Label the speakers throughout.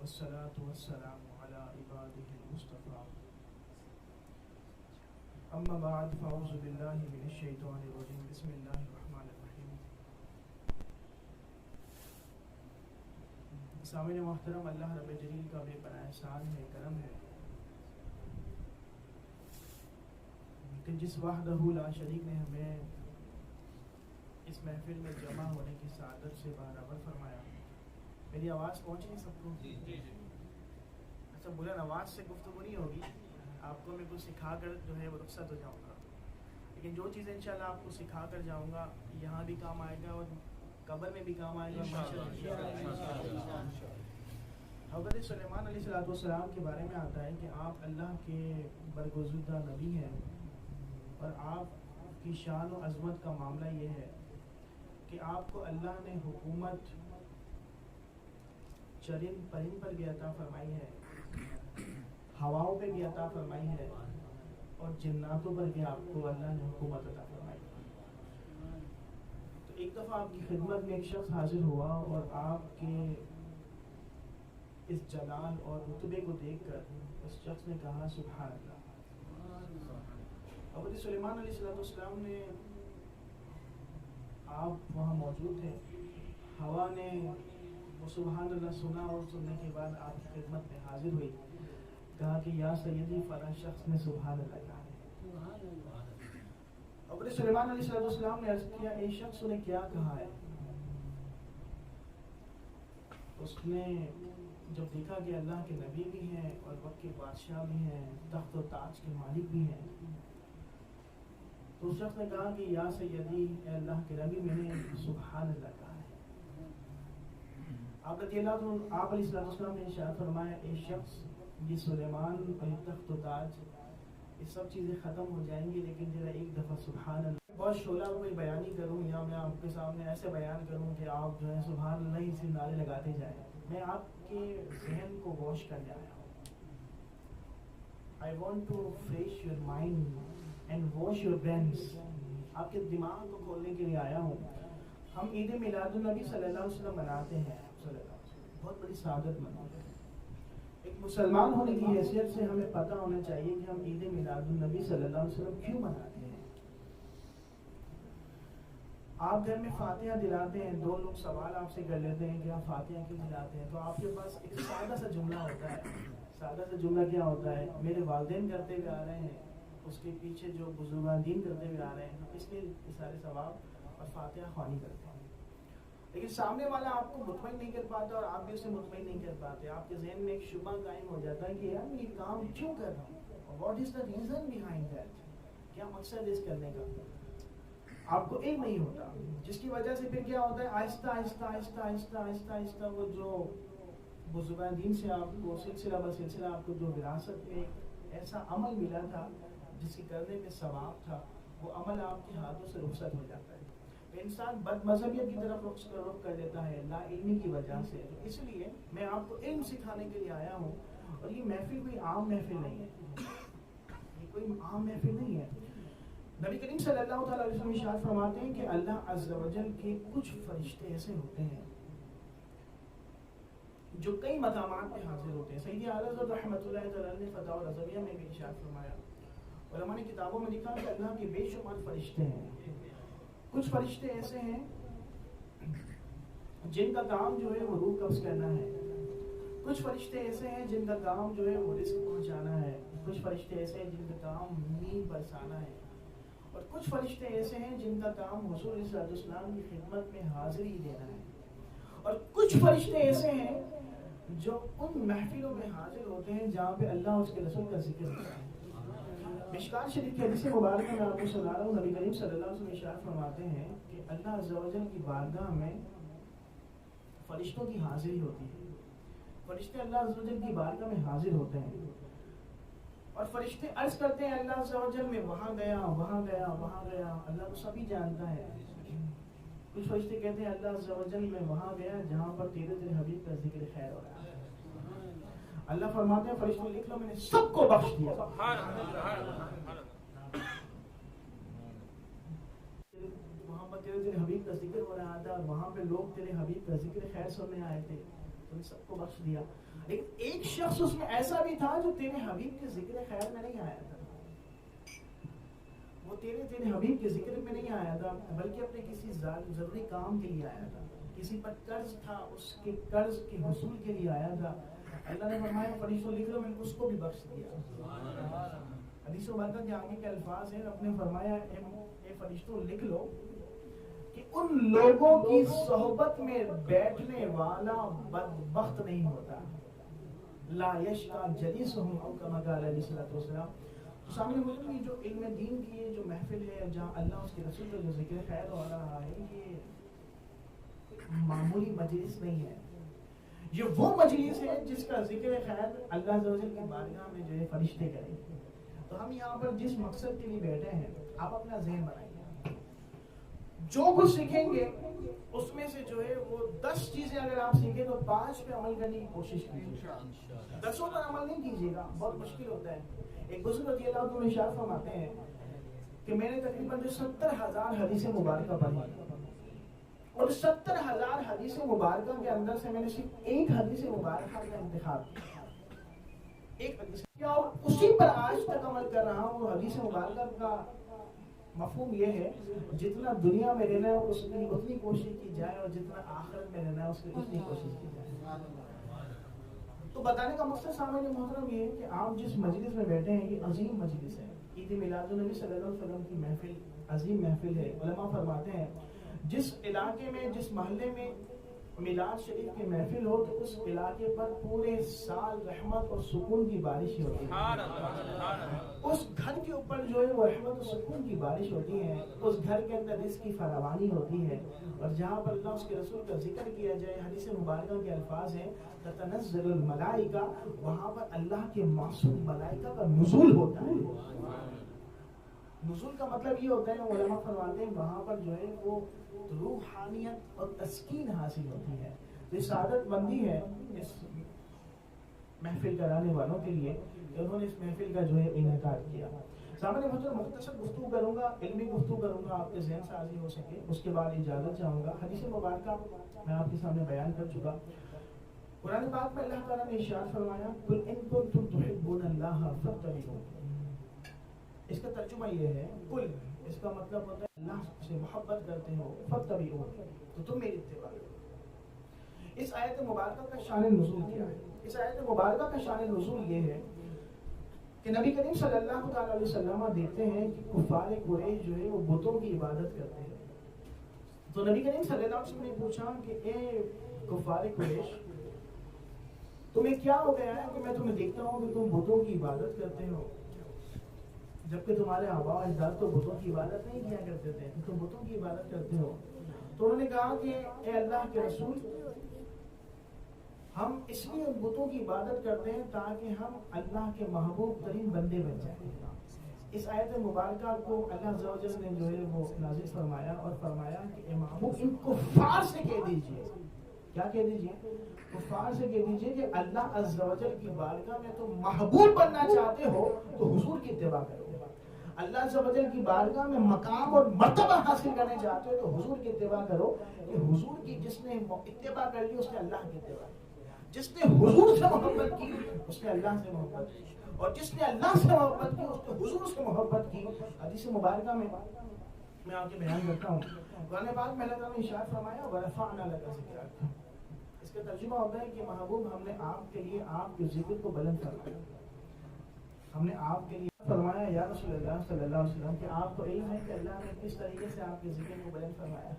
Speaker 1: والصلاة والسلام على عباده المصطفى اما بعد فاعوذ باللہ من الشیطان الرجیم بسم اللہ الرحمن الرحیم. سامعین محترم، اللہ رب جلیل کا بے پناہ احسان ہے، کرم ہے کہ جس وحدہ لا شریک نے ہمیں اس محفل میں جمع ہونے کی سعادت سے باخبر فرمایا. میری آواز پہنچ نہیں سب کو؟ اچھا، بلند آواز سے گفتگو نہیں ہوگی، آپ کو میں کچھ سکھا کر جو ہے وہ رخصت ہو جاؤں گا، لیکن جو چیزیں انشاءاللہ آپ کو سکھا کر جاؤں گا یہاں بھی کام آئے گا اور قبر میں بھی کام آئے گا. حضرت سلیمان علیہ السلام کے بارے میں آتا ہے کہ آپ اللہ کے برگزیدہ نبی ہیں، اور آپ کی شان و عظمت کا معاملہ یہ ہے کہ آپ کو اللہ نے حکومت چرند پرند پر بھی عطا فرمائی ہے، ہواؤں پہ بھی عطا فرمائی ہے، اور جناتوں پر بھی آپ کو اللہ نے حکومت عطا فرمائی ہے. تو ایک دفعہ آپ کی خدمت میں ایک شخص حاضر ہوا اور آپ کے اس جلال اور رتبے کو دیکھ کر اس شخص نے کہا سبحان اللہ. حضرت سلیمان علیہ السلام نے، آپ وہاں موجود تھے، ہوا نے وہ سبحان اللہ سنا اور سننے کے بعد آپ کی خدمت میں حاضر ہوئی، کہا کہ یا سیدی فلاں شخص نے سبحان اللہ کہا ہے. حضرت سلیمان علیہ السلام نے عرض کیا اے شخص نے کیا کہا ہے؟ اس نے جب دیکھا کہ اللہ کے نبی بھی ہیں اور وقت کے بادشاہ بھی ہیں، تخت و تاج کے مالک بھی ہیں، تو اس شخص نے کہا کہ یا سیدی اے اللہ کے نبی میں نے سبحان اللہ کہا ہے. آپ علیہ السلام نے ارشاد فرمایا اے شخص، یہ سلیمان اور یہ تخت و تاج یہ سب چیزیں ختم ہو جائیں گی، لیکن ذرا ایک دفعہ سبحان اللہ. بہت شعلہ کوئی بیانی کروں یا میں آپ کے سامنے ایسے بیان کروں کہ آپ جو ہے سبحان اللہ ہی سے نعرے لگاتے جائیں. میں آپ کے ذہن کو واش کرنے آیا ہوں. I want to fresh your mind and wash your brains. آپ کے دماغ کو کھولنے کے لیے آیا ہوں. ہم عید میلاد النبی صلی اللہ علیہ وسلم مناتے ہیں، بہت بڑی سعادت مناتے ہیں. ایک مسلمان ہونے کی حیثیت سے ہمیں پتہ ہونا چاہیے کہ ہم عید میلاد النبی صلی اللہ علیہ وسلم کیوں مناتے ہیں. آپ گھر میں فاتحہ دلاتے ہیں، دو لوگ سوال آپ سے کر لیتے ہیں کہ آپ فاتحہ کیوں دلاتے ہیں، تو آپ کے پاس ایک سادہ سا جملہ ہوتا ہے. سادہ سا جملہ کیا ہوتا ہے؟ میرے والدین کرتے ہوئے آ رہے ہیں، اس کے پیچھے جو بزرگان دین کرتے ہوئے آ رہے ہیں، اس لیے سارے ثواب اور فاتحہ خوانی کرتے ہیں. لیکن سامنے والا آپ کو مطمئن نہیں کر پاتا اور آپ بھی اسے مطمئن نہیں کر پاتے. آپ کے ذہن میں ایک شبہ قائم ہو جاتا ہے کہ یار میں یہ کام کیوں کر رہا ہوں، what is the reason behind that, کیا مقصد اس کرنے کا. آپ کو علم نہیں ہوتا، جس کی وجہ سے پھر کیا ہوتا ہے آہستہ آہستہ آہستہ آہستہ آہستہ آہستہ وہ جو بزرگان دین سے آپ کو سلسلہ بہ سلسلہ آپ کو جو وراثت میں ایسا عمل ملا تھا جس کے کرنے میں ثواب تھا، وہ عمل آپ کے ہاتھوں سے رخصت ہو جاتا ہے. انسان بد مذہبیت کی طرف رخ کر دیتا ہے لا علمی کی وجہ سے. اس لیے میں آپ کو علم سکھانے کے لیے آیا ہوں، اور یہ محفل کوئی عام محفل نہیں ہے، یہ کوئی عام محفل نہیں ہے. نبی کریم صلی اللہ تعالیٰ علیہ وسلم ارشاد فرماتے ہیں کہ اللہ عز و جل کے کچھ فرشتے ایسے ہوتے ہیں جو کئی مقامات پہ حاضر ہوتے ہیں. سیدی اعلیٰ حضرت رحمۃ اللہ تعالیٰ نے فتاوی رضویہ میں بھی ارشاد فرمایا، علماء نے کتابوں میں لکھا کہ اللہ کے بے شمار فرشتے ہیں. کچھ فرشتے ایسے ہیں جن کا کام جو ہے وہ روح قبض کرنا ہے. کچھ فرشتے ایسے ہیں جن کا کام جو ہے وہ رزق پہنچانا ہے. کچھ فرشتے ایسے ہیں جن کا کام نیند برسانا ہے. اور کچھ فرشتے ایسے ہیں جن کا کام حضور صلی اللہ علیہ وسلم کی خدمت میں حاضری دینا ہے. اور کچھ فرشتے ایسے ہیں جو ان محفلوں میں حاضر ہوتے ہیں جہاں پہ اللہ اور اس کے رسول کا ذکر ہوتا ہے. مشکات شریف کی حدیث مبارکہ میں آپ کو سنا رہا ہوں. نبی کریم صلی اللہ علیہ وسلم ارشاد فرماتے ہیں کہ اللہ عز و جل کی بارگاہ میں فرشتوں کی حاضری ہوتی ہے. فرشتے اللہ عز و جل کی بارگاہ میں حاضر ہوتے ہیں اور فرشتے عرض کرتے ہیں اللہ عز و جل میں وہاں گیا وہاں گیا وہاں گیا. اللہ تو سبھی جانتا ہے. کچھ فرشتے کہتے ہیں اللہ عز و جل میں وہاں گیا جہاں پر تیرے حبیب کا ذکر خیر ہو رہا ہے. اللہ فرماتے ہیں فرشتوں لکھ لو میں نے سب کو بخش دیا. وہاں پر تیرے حبیب کا ذکر ہو رہا تھا اور وہاں پہ لوگ تیرے حبیب کا ذکر خیر سننے آئے تھے. تو نے سب کو بخش دیا. لیکن ایک شخص اس میں ایسا بھی تھا جو تیرے حبیب کے ذکر خیر میں نہیں آیا تھا. وہ تیرے حبیب کے ذکر میں نہیں آیا تھا بلکہ اپنے کسی ضروری کام کے لیے آیا تھا. کسی پر قرض تھا, اس کے قرض کے حصول کے لیے آیا تھا. اللہ نے فرمایا فرشتوں لکھ لو, میں نے اس کو بھی بخش دیا. حدیث مبارکہ کے آگے کے الفاظ ہیں, رب نے فرمایا اے فرشتوں لکھ لو کہ ان لوگوں کی صحبت میں بیٹھنے والا بدبخت نہیں ہوتا. لا یشقى جلیسهم او کما قال علیہ الصلوۃ والسلام. تو سامنے مجھے یہ جو علم دین کی یہ جو محفل ہے جہاں اللہ اس کے رسول کا جو ذکر خیر ہو رہا ہے, یہ معمولی مجلس نہیں ہے. یہ وہ مجلس ہے جس کا ذکر خیر اللہ عز و جل کی بارگاہ میں جو ہے فرشتے کریں. تو ہم یہاں پر جس مقصد کے لیے بیٹھے ہیں, آپ اپنا ذہن بنائیے, جو کچھ سیکھیں گے اس میں سے جو ہے وہ 10 چیزیں اگر آپ سیکھیں تو 5 پہ عمل کرنے کی کوشش کیجیے. 10 پر عمل نہیں کیجیے گا, بہت مشکل ہوتا ہے. ایک بزرگ رضی اللہ عنہ ارشاد فرماتے ہیں کہ میں نے تقریباً 70,000 حدیث مبارکہ پڑھی, اور 70,000 حدیث مبارکہ کے اندر سے میں نے صرف ایک حدیث مبارکہ کا انتخاب کیا, ایک حدیث, اور اسی پر آج تک عمل کر رہا ہوں. حدیث مبارکہ کا مفہوم یہ ہے جتنا دنیا میں رہنا ہے اس کی اتنی کوشش کی جائے, اور جتنا آخرت میں رہنا ہے اس کی اتنی کوشش کی جائے. تو بتانے کا مقصد سامنے محترم یہ ہے کہ آپ جس مجلس میں بیٹھے ہیں یہ عظیم مجلس ہے. عید میلاد النبی صلی اللہ علیہ وسلم کی محفل عظیم محفل ہے. علماء فرماتے ہیں جس علاقے میں, جس محلے میں میلاد شریف کی محفل ہو تو اس علاقے پر پورے سال رحمت اور سکون کی بارش ہوتی ہے. اس گھر کے اوپر جو ہے وہ رحمت اور سکون کی بارش ہوتی ہے. اس گھر کے اندر رزق کی فراوانی ہوتی ہے. اور جہاں پر اللہ اس کے رسول کا ذکر کیا جائے, حدیث مبارکہ کے الفاظ ہیں تتنزل الملائکہ, وہاں پر اللہ کے معصوم ملائکہ کا نزول ہوتا ہے. نزول کا مطلب یہ ہوتا ہے, علماء فرماتے ہیں وہاں پر جو ہے وہ روحانیت اور تسکین حاصل ہوتی ہے. تو یہ سعادت مندی ہے اس محفل کرانے والوں کے لیے کہ انہوں نے اس محفل کا جو ہے انعقاد کیا. سامنے مختصر گفتگو کروں گا, علمی گفتگو کروں گا, آپ کے ذہن سازی ہو سکے. اس کے بعد اجازت چاہوں گا. حدیث مبارکہ میں آپ کے سامنے بیان کر چکا. قرآن پاک میں اللہ تعالیٰ نے ارشاد فرمایا قل ان کنتم تحبون اللہ فاتبعونی. اس کا ترجمہ یہ ہے, قل اس کا مطلب ہوتا ہے اللہ سے محبت کرتے ہو, فاتبعونی تو تم میری اتباع کرو. اس آیت مبارکہ کا شان نزول کیا ہے؟ اس آیت مبارکہ کا شان نزول یہ ہے کہ نبی کریم صلی اللہ تعالی علیہ وسلم دیکھتے ہیں کہ کفار قریش جو ہے وہ بتوں کی عبادت کرتے ہیں. تو نبی کریم صلی اللہ علیہ وسلم نے پوچھا کہ اے کفار قریش, تمہیں کیا ہو گیا ہے کہ میں تمہیں دیکھتا ہوں کہ تم بتوں کی عبادت کرتے ہو, جبکہ تمہارے آباء و اجداد تو بتوں کی عبادت نہیں کیا کرتے تھے, تم بتوں کی عبادت کرتے ہو. تو انہوں نے کہا کہ اے اللہ کے رسول, ہم اس لیے بتوں کی عبادت کرتے ہیں تاکہ ہم اللہ کے محبوب ترین بندے بن جائیں. اس آیت مبارکہ کو اللہ عز و جل نے جو ہے وہ نازل فرمایا اور فرمایا کہ اے محبوب ان کفار سے کہہ دیجئے. کیا کہہ دیجئے؟ کفار سے کہہ دیجئے کہ اللہ عز و جل کی بارگاہ میں تم محبوب بننا چاہتے ہو تو حضور کی اتباع کرو. اللہ عز و جل کی بارگاہ میں مقام اور مرتبہ حاصل کرنے چاہتے ہو تو حضور کی اتباع کرو. کہ حضور کی جس نے اتباع کر لی اس نے اللہ کی اتباع کی, جس نے حضور سے محبت کی اس نے اللہ سے محبت کی, اور جس نے اللہ سے محبت کی اس نے حضور سے محبت کی. حدیث مبارکہ میں آپ کے بیان کرتا ہوں. قرآن پاک میں اللہ تعالیٰ نے ارشاد فرمایا وَرَفَعْنَا لَكَ ذِكْرَكَ. اس کا ترجمہ ہوتا ہے کہ محبوب ہم نے آپ کے لیے آپ کے ذکر کو بلند فرمایا. ہم نے آپ کے لیے فرمایا یا رسول اللہ صلی اللہ علیہ وسلم کہ آپ کو علم ہے کہ اللہ نے کس طریقے سے آپ کے ذکر کو بلند فرمایا.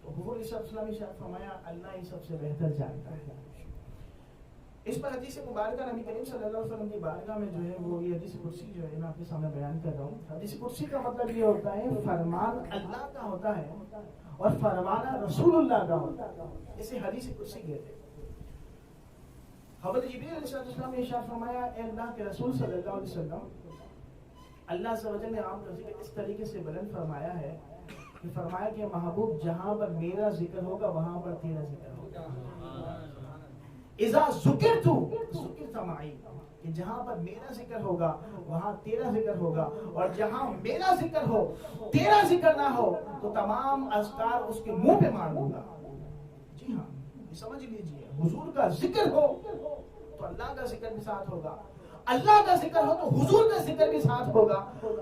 Speaker 1: تو حضور صلی اللہ علیہ وسلم نے فرمایا اللہ ہی سب سے بہتر جانتا ہے. اس پر حدیث مبارکہ نبی کریم صلی اللہ علیہ وسلم کی بارگاہ میں جو ہے وہ یہ حدیث قدسی جو ہے میں آپ کے سامنے بیان کر رہا ہوں. حدیث قدسی کا مطلب یہ ہوتا ہے فرمان اللہ کا ہوتا ہے اور فرمانا رسول اللہ کا ہوتا ہے. اسے حدیث قدسی کہتے ہیں. حضرت جبریل علیہ السلام نے ارشاد فرمایا اے اللہ کے رسول صلی اللہ علیہ وسلم, اللہ عز و جل نے آپ کا ذکر اس طریقے سے بلند فرمایا ہے کہ فرمایا کہ محبوب جہاں پر میرا ذکر ہوگا وہاں پر تیرا ذکر ہوگا. اذا ذکرت ذکرت معی, کہ جہاں پر میرا ذکر ہوگا وہاں تیرا ذکر ہوگا, اور جہاں میرا ذکر ہو تیرا ذکر نہ ہو تو تمام اذکار اس کے منہ پہ مار دوں گا. جی ہاں, سمجھ لیجئے حضور کا ذکر ہو تو اللہ کا ذکر بھی ساتھ ہوگا, اللہ کا ذکر ہو تو حضور کا ذکر بھی ساتھ ہوگا,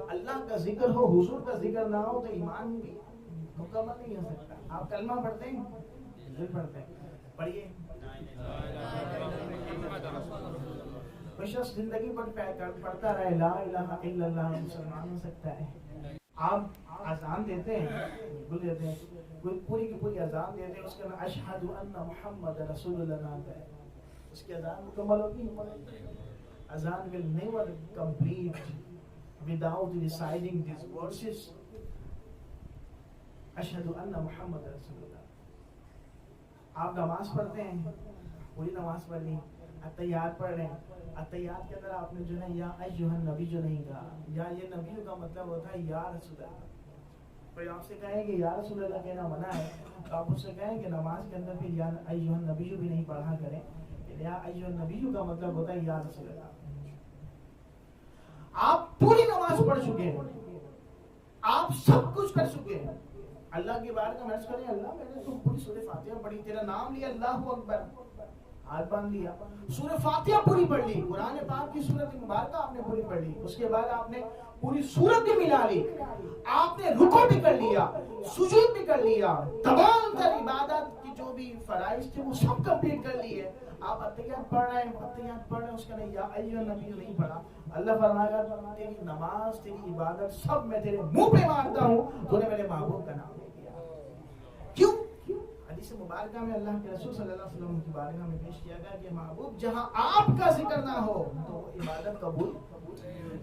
Speaker 1: اللہ کا ذکر ہو حضور کا ذکر نہ ہو تو ایمان بھی مکمل نہیں ہو سکتا. آپ کلمہ پڑھتے ہیں, ضرور پڑھتے ہیں, پڑھیے. کوئی شخص زندگی پڑھتا رہے لا الہ الا اللہ مسلمان ہو سکتا ہے. آپ اذان دیتے ہیں, بالکل دیتے ہیں, کوئی پوری کی پوری اذان دیتے ہیں, اس کا نام اشہد ان محمد رسول اللہ نام ہے, اس کی اذان مکمل ہوگی. Azan will never complete without reciting these verses. Ashhadu anna Muhammad Rasulullah. آپ نماز پڑھتے ہیں, پوری نماز پڑھ لی, اتحیات پڑھ رہے ہیں, اتحیات کے اندر آپ نے جو ہے یا ایھا النبی جو نہیں کہا, یا یہ نبی کا مطلب ہوتا ہے یا رسول اللہ. کوئی آپ سے کہے کہ یا رسول اللہ کہنا منع ہے, تو آپ اس سے کہیں کہ نماز کے اندر پھر یا ایھا النبی بھی نہیں پڑھا کریں. یا ایھا النبی کا مطلب ہوتا ہے یا رسول اللہ. آپ پوری نماز پڑھ چکے ہیں, آپ سب کچھ کر چکے ہیں, اللہ کی بارگاہ میں عرض کریں اللہ میں نے تو پوری سورہ فاتحہ پڑھی, تیرا نام لیا اللہ اکبر, ہاتھ باندھ لیا, سورہ فاتحہ پوری پڑھ لی, قرآن پاک کی سورت مبارکہ آپ نے پوری پڑھ لی, اس کے بعد آپ نے پوری سورت بھی ملا لی, آپ نے رکوع بھی کر لیا, سجود بھی کر لیا, تمام تر عبادت کی جو بھی فرائض تھے وہ سب کمپلیٹ کر لی ہے. آپ اتحیات پڑھ رہے ہیں, اس کا نہیں یا ایھا النبی نہیں پڑھا. اللہ فرمائے گا تیری نماز تیری عبادت سب میں تیرے منہ پہ مانتا ہوں, تو نے میرے محبوب کا نام لے لیا. کیوں؟ حدیث مبارکہ میں اللہ کے رسول صلی اللہ علیہ وسلم کی بارگاہ میں پیش کیا گیا کہ محبوب جہاں آپ کا ذکر نہ ہو تو عبادت قبول,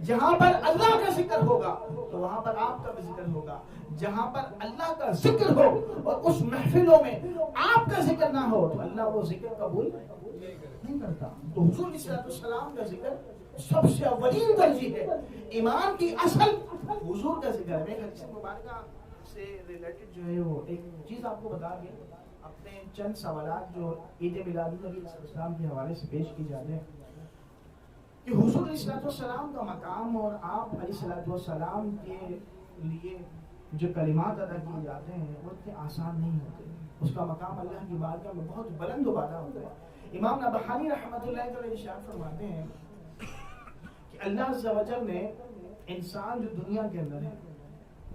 Speaker 1: جہاں پر اللہ کا ذکر ہوگا تو وہاں پر آپ کا بھی ذکر ہوگا, جہاں پر اللہ کا ذکر ہو اور اس محفلوں میں آپ کا ذکر نہ ہو تو اللہ وہ ذکر قبول نہیں کرتا. تو حضور علیہ الصلوۃ والسلام کا ذکر سب سے اولین ترجیح ہے, ایمان کی اصل حضور کا ذکر ہے. میں حدیث مبارکہ سے ریلیٹڈ جو ہے وہ ایک چیز آپ کو بتا کے اپنے چند سوالات جو عید میلاد النبی علیہ السلام کے حوالے سے پیش کی جاتے ہیں کہ حضور علیہ الصلوۃ والسلام کا مقام اور آپ علیہ الصلوۃ والسلام کے لیے جو کلمات ادا کیے جاتے ہیں وہ اتنے آسان نہیں ہوتے. اس کا مقام اللہ کی بارگاہ میں بہت بلند و بالا ہوتا ہے. امام نبہانی رحمۃ اللہ علیہ ارشاد فرماتے ہیں کہ اللہ عز و جل نے انسان جو دنیا کے اندر ہے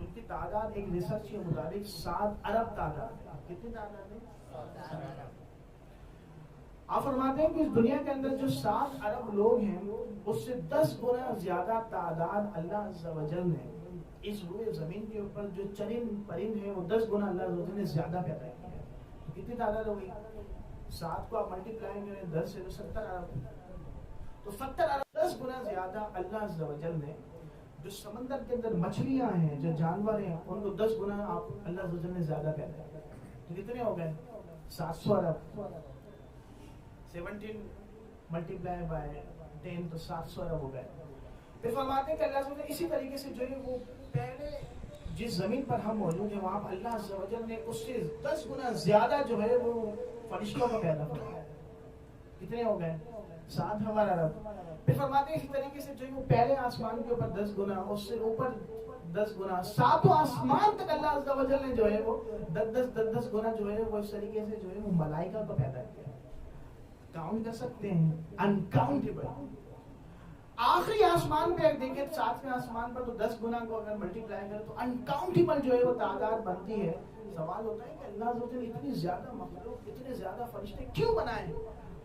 Speaker 1: ان کی تعداد ایک ریسرچ کے مطابق 7 ارب تعداد ہے. کتنی تعداد ہے؟ آپ فرماتے ہیں کہ اس دنیا کے اندر جو 7 ارب لوگ ہیں اس سے 10 گنا زیادہ تعداد اللہ عز و جل نے اس روئے زمین کے اوپر جو چرند پرند ہیں وہ 10 گنا اللہ عز و جل نے زیادہ پیدا کیا ہے. کتنی تعداد ہوگی؟ 7 کو آپ ملٹیپلائی کریں 10 سے 70 ارب, تو 70 ارب 10 گنا زیادہ اللہ عز و جل نے جو سمندر کے اندر مچھلیاں ہیں جو جانور ہیں ان کو 10 گنا آپ اللہ عز و جل نے زیادہ پیدا کیا. تو کتنے ہو گئے؟ 700 ارب. 17 ملٹیپلائی بائی 10 تو 700 ارب ہو گئے. پھر فرماتے ہیں کہ اللہ عز و جل اسی طریقے سے جو ہے وہ پہلے جس زمین پر ہم موجود ہیں وہاں پر اللہ عز و جل نے اس سے 10 گنا زیادہ جو ہے وہ فرشتوں کو پیدا فرمایا. کتنے ہو گئے؟ 7 ہمارا رب. پھر فرماتے ہیں اسی طریقے سے جو ہے وہ پہلے آسمان کے اوپر 10 گنا, اس سے اوپر 10 گنا, 7 آسمان تک اللہ عز و جل نے جو ہے وہ 10 گنا جو ہے وہ اس طریقے سے جو ہے وہ ملائکہ کو پیدا کیا. کاؤنٹ کر سکتے ہیں؟ انکاؤنٹیبل. آخری آسمان پہ اگر دیکھیں 7ویں آسمان پر تو 10 گنا کو اگر ملٹیپلائی کریں تو انکاؤنٹیبل جو ہے وہ تعداد بنتی ہے. سوال ہوتا ہے کہ اللہ عز و جل اتنی زیادہ مخلوق, اتنے زیادہ فرشتے کیوں بنائے؟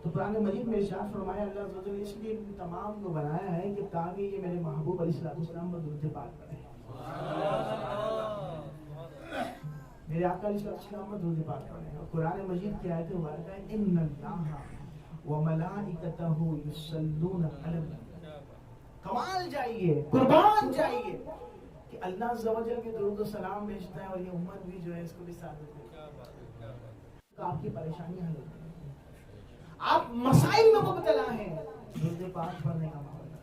Speaker 1: تو قرآن مجید میں ارشاد فرمایا اللہ عز و جل اس لیے تمام کو بنایا ہے کہ تاکہ یہ میرے محبوب علیہ السلام پر درود پاک پڑھیں. میرے آقا علیہ السلام پر درود پاک پڑھیں. اور قرآن مجید کی آیت مبارکہ ہے ان اللہ وملائکتہ یصلون علی النبی. کمال جائیے, قربان جائیے کہ اللہ عز و جل کے درود و سلام بھیجتا ہے اور یہ امت بھی جو ہے اس کو بھی ساتھ دیتے ہیں. آپ کی پریشانیاں حل ہوتی ہیں, آپ مسائل میں مبتلا ہیں, درود پاک پڑھنے کا معاملہ.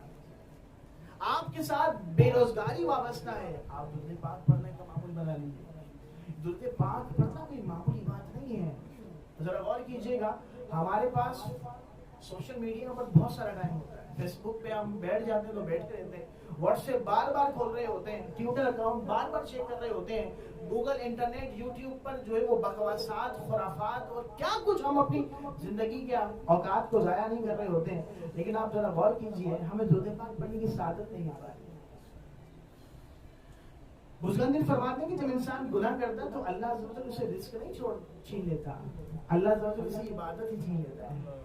Speaker 1: آپ کے ساتھ بے روزگاری وابستہ ہے, آپ درود پاک پڑھنے کا معمول بنا لیجیے. درود پاک پڑھنا کوئی معمولی بات نہیں ہے. ذرا غور کیجیے گا, ہمارے پاس سوشل میڈیا پر بہت سارا ٹائم ہوتا ہے. فیس بک پہ ہم بیٹھ جاتے ہیں تو بیٹھتے رہتے ہیں, واٹس ایپ بار بار کھول رہے ہوتے ہیں, ٹویٹر اکاؤنٹ بار بار چیک کر رہے ہوتے ہیں, گوگل, انٹرنیٹ, یوٹیوب پر جو ہے وہ بکواسات, خرافات اور کیا کچھ ہم اپنی زندگی کے اوقات کو ضائع نہیں کر رہے ہوتے ہیں. لیکن آپ ذرا غور کیجئے, ہمیں درود پاک پڑھنے کی سعادت نہیں آ رہی. بزرگان دن فرماتے ہیں کہ جب انسان گناہ کرتا ہے تو اللہ عز و جل اسے رزق نہیں چھین لیتا, اللہ عز و جل اسے عبادت ہی چھین لیتا ہے.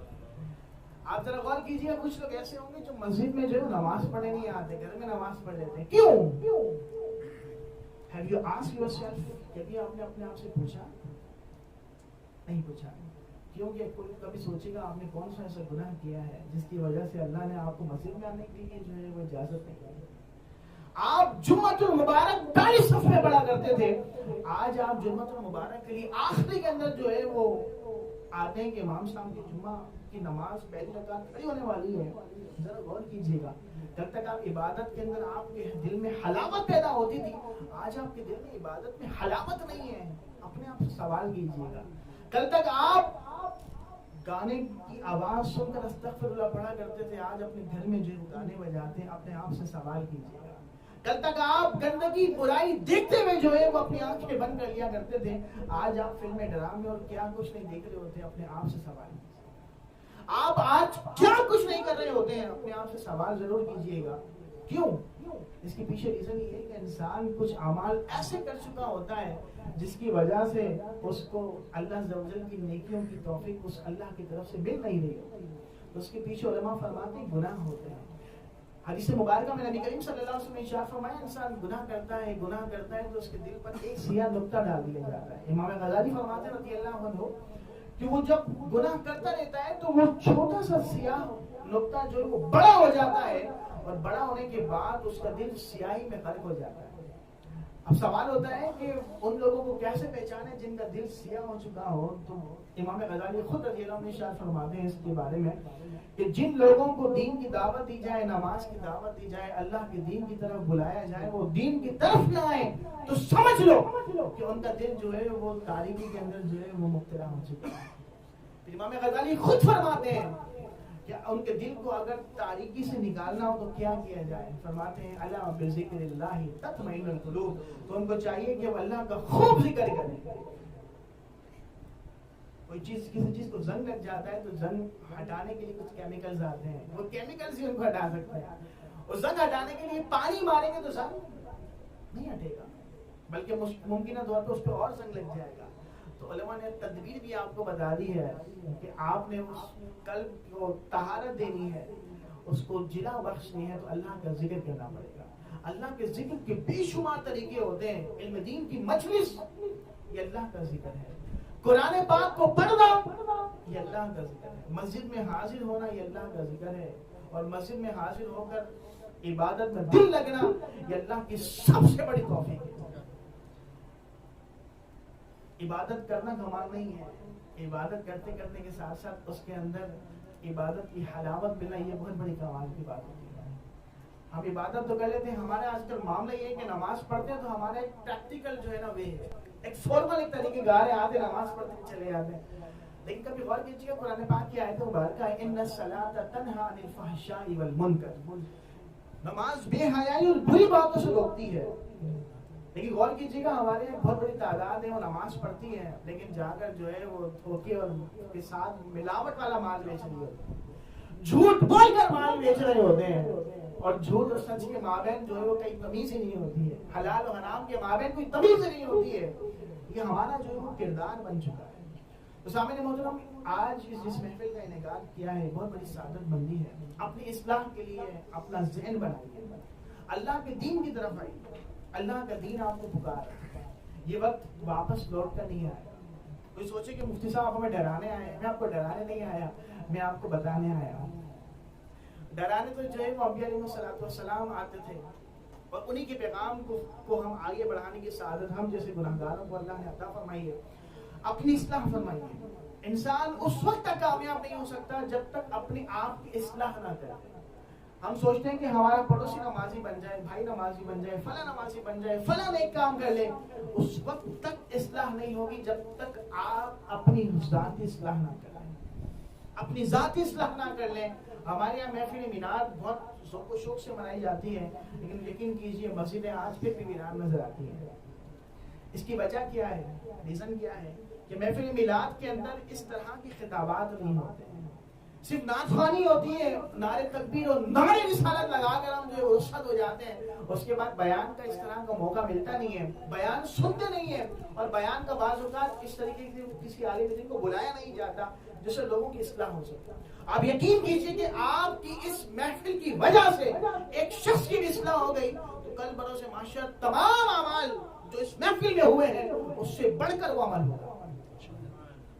Speaker 1: آپ ذرا غور کیجئے, کچھ لوگ ایسے ہوں گے جو مسجد میں جو ہے نماز پڑھنے نہیں آتے, گھر میں نماز پڑھ لیتے ہیں. کیوں؟ Have you asked yourself, کبھی آپ نے اپنے آپ سے پوچھا؟ نہیں پوچھا. کیونکہ کوئی کبھی سوچے گا آپ نے کون سا ایسا گناہ کیا ہے جس کی وجہ سے اللہ نے آپ کو مسجد میں آنے کے لیے جو ہے وہ اجازت نہیں دی. آپ جمعۃ المبارک 40 صف میں پڑھا کرتے تھے, آج آپ جمعۃ المبارک کے لیے آخری کے اندر جو ہے وہ آتے ہیں کہ امام صاحب کی جمعہ کی نماز پہلی رکعت کھڑی ہونے والی ہے. ذرا غور کیجیے گا, جب تک آپ عبادت کے اندر آپ کے دل میں حلاوت پیدا ہوتی تھی, آج آپ کے دل میں عبادت میں حلاوت نہیں ہے. اپنے آپ سے سوال کیجیے گا. کل تک آپ گانے کی آواز سن کر استغفر اللہ پڑھا کرتے تھے, آج اپنے گھر میں جو گانے بجاتے ہیں, اپنے آپ سے سوال کیجیے گا. کل تک آپ گندگی برائی دیکھتے ہوئے جو ہے وہ اپنی آنکھیں بند کر لیا کرتے تھے, آج آپ فلمیں ڈرامے اور کیا کچھ نہیں دیکھ رہے ہوتے. اپنے آپ سے سوال کیجیے. آپ آج کیا کچھ نہیں کر رہے ہوتے ہیں, اپنے آپ سے سوال ضرور کیجیے گا. کیوں؟ اس کے پیچھے ریزن یہ ہے کہ انسان کچھ اعمال ایسے کر چکا ہوتا ہے جس کی وجہ سے اس کو اللہ عز و جل کی نیکیوں کی توفیق اس اللہ کی طرف سے مل نہیں رہی. اس کے پیچھے علماء فرماتے ہیں گناہ ہوتے ہیں. حدیث مبارکہ میں نبی کریم صلی اللہ علیہ وسلم نے ارشاد فرمایا, انسان گناہ کرتا ہے تو اس کے دل پر ایک سیاہ نقطہ ڈال دیا جاتا ہے. امام غزالی فرماتے ہیں رضی اللہ عنہ کہ وہ جب گناہ کرتا رہتا ہے تو وہ چھوٹا سا سیاہ نقطہ جو ہے وہ بڑا ہو جاتا ہے, اور بڑا ہونے کے بعد اس کا دل سیاہی میں غرق ہو جاتا ہے. اب سوال ہوتا ہے کہ ان لوگوں کو کیسے پہچانے جن کا دل سیاہ ہو چکا ہو. تو امام غزالی خود رضی اللہ عنہ ارشاد فرماتے ہیں اس کے بارے میں کہ جن لوگوں کو دین کی دعوت دی جائے, نماز کی دعوت دی جائے, اللہ کے دین کی طرف بلایا جائے, وہ دین کی طرف نہ آئے تو سمجھ لو کہ ان کا دل جو ہے وہ تاریکی کے اندر جو ہے وہ مبتلا ہو چکا ہے. امام غزالی خود فرماتے ہیں کہ ان کے دل کو اگر تاریکی سے نکالنا ہو تو کیا کیا جائے. فرماتے ہیں الا بذکر اللہ تطمئن القلوب, تو ان کو چاہیے کہ وہ اللہ کا خوب ذکر کریں. کوئی چیز کسی چیز کو زنگ لگ جاتا ہے تو زنگ ہٹانے کے لیے کچھ کیمیکلز آتے ہیں, وہ کیمیکلز ہی ان کو ہٹا سکتے ہیں. اور زنگ ہٹانے کے لیے پانی ماریں گے تو زنگ نہیں ہٹے گا, بلکہ ممکنہ طور پہ اس پہ اور زنگ لگ جائے گا. تو علماء نے تدبیر بھی آپ کو بتا دی ہے کہ آپ نے اس قلب کو طہارت دینی ہے, اس کو جلا بخشنی ہے, تو اللہ کا ذکر کرنا پڑے گا. اللہ کے ذکر کے بے شمار طریقے ہوتے ہیں. علم دین کی مجلس یہ اللہ کا ذکر ہے, قرآن پاک کو پڑھنا یہ اللہ کا ذکر ہے, مسجد میں حاضر ہونا یہ اللہ کا ذکر ہے, اور مسجد میں حاضر ہو کر عبادت میں دل لگنا یہ اللہ کی سب سے بڑی توفیق ہے. عبادت کرنا کمال نہیں ہے, عبادت کرتے کرنے کے ساتھ ساتھ اس کے اندر عبادت کی حلاوت ملنا یہ بہت بڑی کمال کی بات ہوتی ہے. ہم عبادت تو کر لیتے ہیں, ہمارا آج کل معاملہ یہ ہے کہ نماز پڑھتے ہیں تو ہمارا ایک پریکٹیکل جو ہے نا وہ ہے, ایک فارمل ایک طریقے گا رہے آتے نماز پڑھتے چلے جاتے ہیں. لیکن کبھی غور کیجیے گا قرآن پاک کی آیت مبارکہ ہے ان الصلاۃ تنہی عن الفحشاء والمنکر, نماز بے حیائی اور بری باتوں سے روکتی ہے. لیکن غور کیجیے گا ہمارے بہت بڑی تعداد ہے وہ نماز پڑھتی ہے لیکن جا کر جو ہے وہ دھوکے اور کے ساتھ ملاوٹ والا مال بیچ رہی ہوتی ہے, جھوٹ بول کر مال بیچ رہے ہوتے ہیں, اور جھوٹ اور سچ کے مابین جو ہے وہ کئی تمیز ہی نہیں ہوتی ہے, حلال و حرام کے مابین کوئی تمیز ہی نہیں ہوتی ہے. یہ ہمارا جو ہے وہ کردار بن چکا ہے. تو سامعین محترم, آج جس محفل کا انعقاد کیا ہے بہت بڑی سعادت مندی ہے. اپنی اصلاح کے لیے اپنا ذہن بنائیے, اللہ کے دین کی طرف آئیے. اللہ کا دین آپ کو پکار ہے, یہ وقت واپس لوٹ کر نہیں آئے. کوئی سوچے کہ مفتی صاحب ہمیں ڈرانے آئے ہیں, میں آپ کو ڈرانے نہیں آیا, میں آپ کو بتانے آیا ہوں. ڈرانے تو جو ہے وہ انبیاء علیہ السلام آتے تھے, اور انہی کے پیغام کو ہم آگے بڑھانے کی سعادت ہم جیسے گناہگاروں کو اللہ نے عطا فرمائی ہے. اپنی اصلاح فرمائیے. انسان اس وقت تک کامیاب نہیں ہو سکتا جب تک اپنے آپ کی اصلاح نہ کرے. ہم سوچتے ہیں کہ ہمارا پڑوسی نمازی بن جائے, بھائی نمازی بن جائے, فلاں نمازی بن جائے, فلاں ایک کام کر لے. اس وقت تک اصلاح نہیں ہوگی جب تک آپ اپنی ذاتی اصلاح نہ کریں, اپنی ذاتی اصلاح نہ کر لیں. ہمارے یہاں محفل میناد بہت ذوق و شوق سے منائی جاتی ہے, لیکن یقین کیجئے مسجدیں آج پھر بھی ویران نظر آتی ہیں. اس کی وجہ کیا ہے؟ ریزن کیا ہے کہ محفل میلاد کے اندر اس طرح کے خطابات نہیں ہوتے ہیں، صرف نعت خوانی ہوتی ہے، نعرے تکبیر اور نعرے رسالت لگا کر ہم جو رخصت ہو جاتے ہیں، اس کے بعد بیان کا اس طرح کا موقع ملتا نہیں ہے، بیان سنتے نہیں ہیں، اور بیان کا بعض اوقات اس طریقے سے کسی عالم دین کو بلایا نہیں جاتا جس سے لوگوں کی اصلاح ہو سکتا۔ آپ یقین کیجئے کہ آپ کی اس محفل کی وجہ سے ایک شخص کی بھی اصلاح ہو گئی تو کل بروز معاشر تمام اعمال جو اس محفل میں ہوئے ہیں اس سے بڑھ کر وہ عمل ہوگا،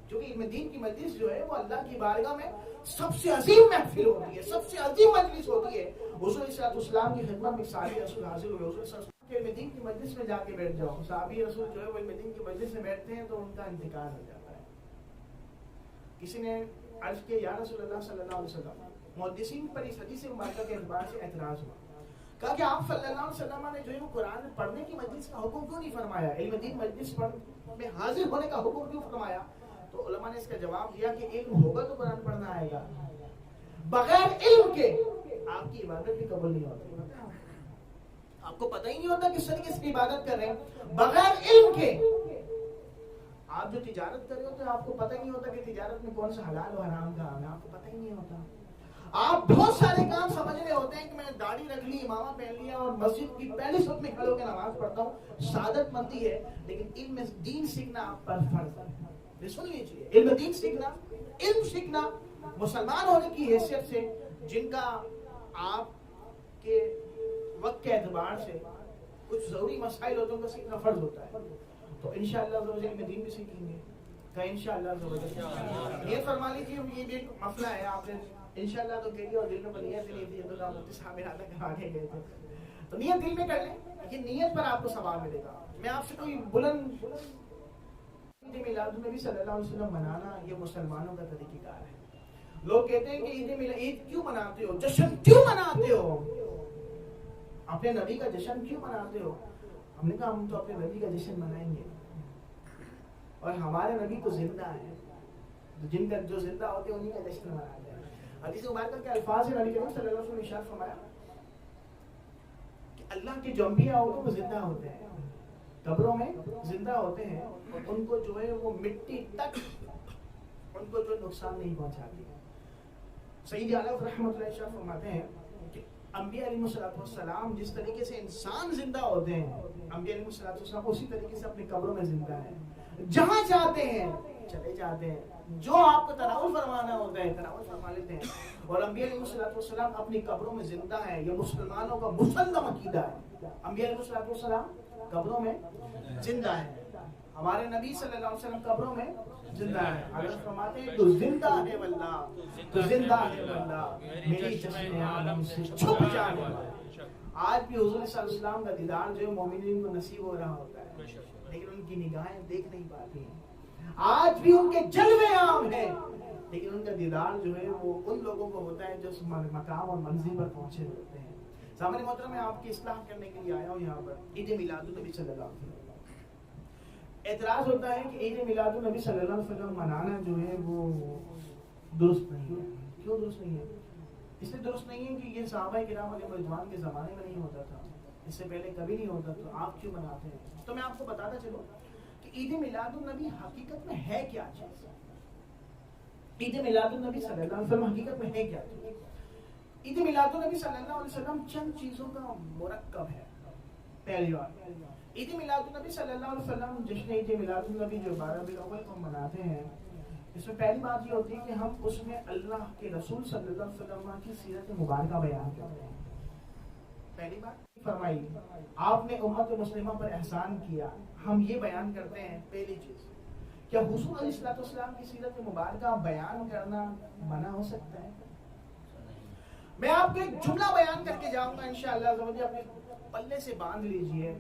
Speaker 1: کیونکہ علم دین کی مجلس جو ہے وہ اللہ کی بارگاہ میں سب سے عظیم محفل ہوتی ہے، سب سے عظیم مجلس ہوتی ہے۔ حضور صلی اللہ علیہ وسلم کی خدمت میں صحابی رسول حاضر ہوئے، حضور صلی اللہ علیہ وسلم کے علم دین کی مجلس میں جا کے بیٹھ جاؤ، صحابی رسول جو ہے وہ علم دین کی مجلس میں بیٹھتے ہیں تو ان کا انتقال ہو جاتا ہے۔ کسی نے عرض کیا یا رسول اللہ صلی اللہ علیہ وسلم، محدثین پر اس حدیث مبارکہ کے اعتبار سے اعتراض ہوا، کہا کہ آپ صلی اللہ علیہ وسلم نے جو ہے وہ قرآن پڑھنے کی مجلس کا حکم کیوں نہیں فرمایا، علم دین مجلس میں حاضر ہونے کا حکم کیوں فرمایا؟ تو علماء نے اس کا جواب دیا کہ علم ہوگا تو قرآن پڑھنا آئے گا، بغیر علم کے آپ کی عبادت بھی قبول نہیں ہوتی۔ آپ کو پتہ ہی نہیں ہوتا کس طریقے سے عبادت کر رہے ہیں، بغیر علم کے آپ جو تجارت کر رہے ہوتے ہیں آپ کو پتہ ہی نہیں ہوتا کہ تجارت میں کون سا حلال و حرام کا ہے، آپ کو پتہ ہی نہیں ہوتا۔ آپ بہت سارے کام سمجھ رہے ہوتے ہیں کہ میں نے داڑھی رکھ لی، امامہ پہن لیا اور مسجد کی پہلی صف میں کھڑے ہو کے نماز پڑھتا ہوں، سعادت مندی ہے، لیکن علم دین سیکھنا آپ پر فرض ہے۔ سن لیجیے، علم دین سیکھنا، علم سیکھنا مسلمان ہونے کی حیثیت سے جن کا آپ کے وقت کے اعتبار سے کچھ ضروری مسائل ہوتے ہیں ان کا سیکھنا فرض ہوتا ہے، تو انشاءاللہ علم دین بھی سیکھیں گے کہ انشاءاللہ یہ فرما لیجیے، یہ بھی ایک مسئلہ ہے، آپ نے انشاءاللہ تو کہیے اور دل میں نیت نہیں تھی تو مفتی صاحب ارادہ کرا کے گئے تھے، تو نیت دل میں کر لیں، یہ نیت پر آپ کو ثواب ملے گا۔ میں آپ سے کوئی بلند عید میلاد النبی صلی اللہ علیہ وسلم منانا یہ مسلمانوں کا طریقہ کار ہے۔ لوگ کہتے ہیں کہ عید کیوں مناتے ہو، جشن کیوں مناتے ہو، اپنے نبی کا جشن کیوں مناتے ہو؟ ہم نے کہا ہم تو اپنے نبی کا جشن منائیں گے، اور ہمارے نبی تو زندہ ہیں، جن کا جو زندہ ہوتے ہیں انہیں کا جشن مناتے ہیں۔ حدیث مبارکہ کے الفاظ ہیں، نبی کریم صلی اللہ علیہ وسلم نے ارشاد فرمایا کہ اللہ کے جو انبیاء ہوتے ہیں وہ زندہ ہوتے ہیں، قبروں میں زندہ ہوتے ہیں، ان کو جو ہے وہ مٹی تک ان کو جو نقصان نہیں پہنچاتی۔ سید عالم رحمۃ اللہ ارشاد فرماتے ہیں کہ انبیاء علیہ السلام جس طریقے سے انسان زندہ ہوتے ہیں، انبیاء علیہ السلام اسی طریقے سے اپنی قبروں میں زندہ ہیں، جہاں چاہتے ہیں چلے جاتے ہیں، جو آپ کو تناول فرمانا ہوتا ہے تناول فرما لیتے ہیں، اور انبیاء علیہ السلام اپنی قبروں میں زندہ ہیں۔ یہ مسلمانوں کا مسلم عقیدہ ہے، انبیاء علیہ السلام قبروں میں زندہ ہیں، ہمارے نبی صلی اللہ علیہ وسلم قبروں میں زندہ ہے۔ حضرت فرماتے ہیں تو زندہ ہے واللہ، تو زندہ ہے واللہ، میری جشن عالم سے چھپ جانے والا۔ آج بھی حضور صلی اللہ علیہ وسلم کا دیدار جو ہے مومنین کو نصیب ہو رہا ہوتا ہے، لیکن ان کی نگاہیں دیکھ نہیں پاتی ہیں۔ آج بھی ان کے جلوے عام ہیں، لیکن ان کا دیدار جو ہے وہ ان لوگوں کو ہوتا ہے جو اس مقام اور منزل پر پہنچے ہوتے ہیں۔ سامنے محترم میں آپ کی اصلاح کرنے کے لیے آیا ہوں یہاں پر عید میلاد النبی صلی اللہ علیہ وسلم۔ اعتراض ہوتا ہے کہ عید میلاد النبی صلی اللہ علیہ وسلم منانا جو ہے وہ درست نہیں ہے۔ کیوں درست نہیں ہے؟ اس لیے درست نہیں ہے کہ یہ صحابہ کرام علیہ رضوان کے زمانے میں نہیں ہوتا تھا، اس سے پہلے کبھی نہیں ہوتا، تو آپ کیوں مناتے ہیں؟ تو میں آپ کو بتاتا چلوں کہ عید میلاد النبی حقیقت میں ہے کیا چیز؟ عید میلاد النبی صلی اللہ علیہ وسلم حقیقت میں ہے کیا چیز؟ عید میلاد النبی صلی اللہ علیہ وسلم چند چیزوں کا مرکب ہے۔ پہلی بات، عید میلاد النبی صلی اللہ علیہ وسلم جشن عید میلاد النبی جو 12 ربیع الاول کو مناتے ہیں، اس میں پہلی بات یہ ہوتی ہے کہ ہم اس میں اللہ کے رسول صلی اللہ علیہ وسلم کی سیرت مبارکہ بیان کرتے ہیں۔ پہلی بات فرمائی آپ نے امت مسلمہ پر احسان کیا، ہم یہ بیان کرتے ہیں۔ پہلی چیز، کیا حضور علیہ السلام کی سیرت مبارکہ بیان کرنا منع ہو سکتا ہے؟ میں آپ کو ایک جملہ بیان کر کے جاؤں گا انشاءاللہ، اپنے پلے سے باندھ لیجئے۔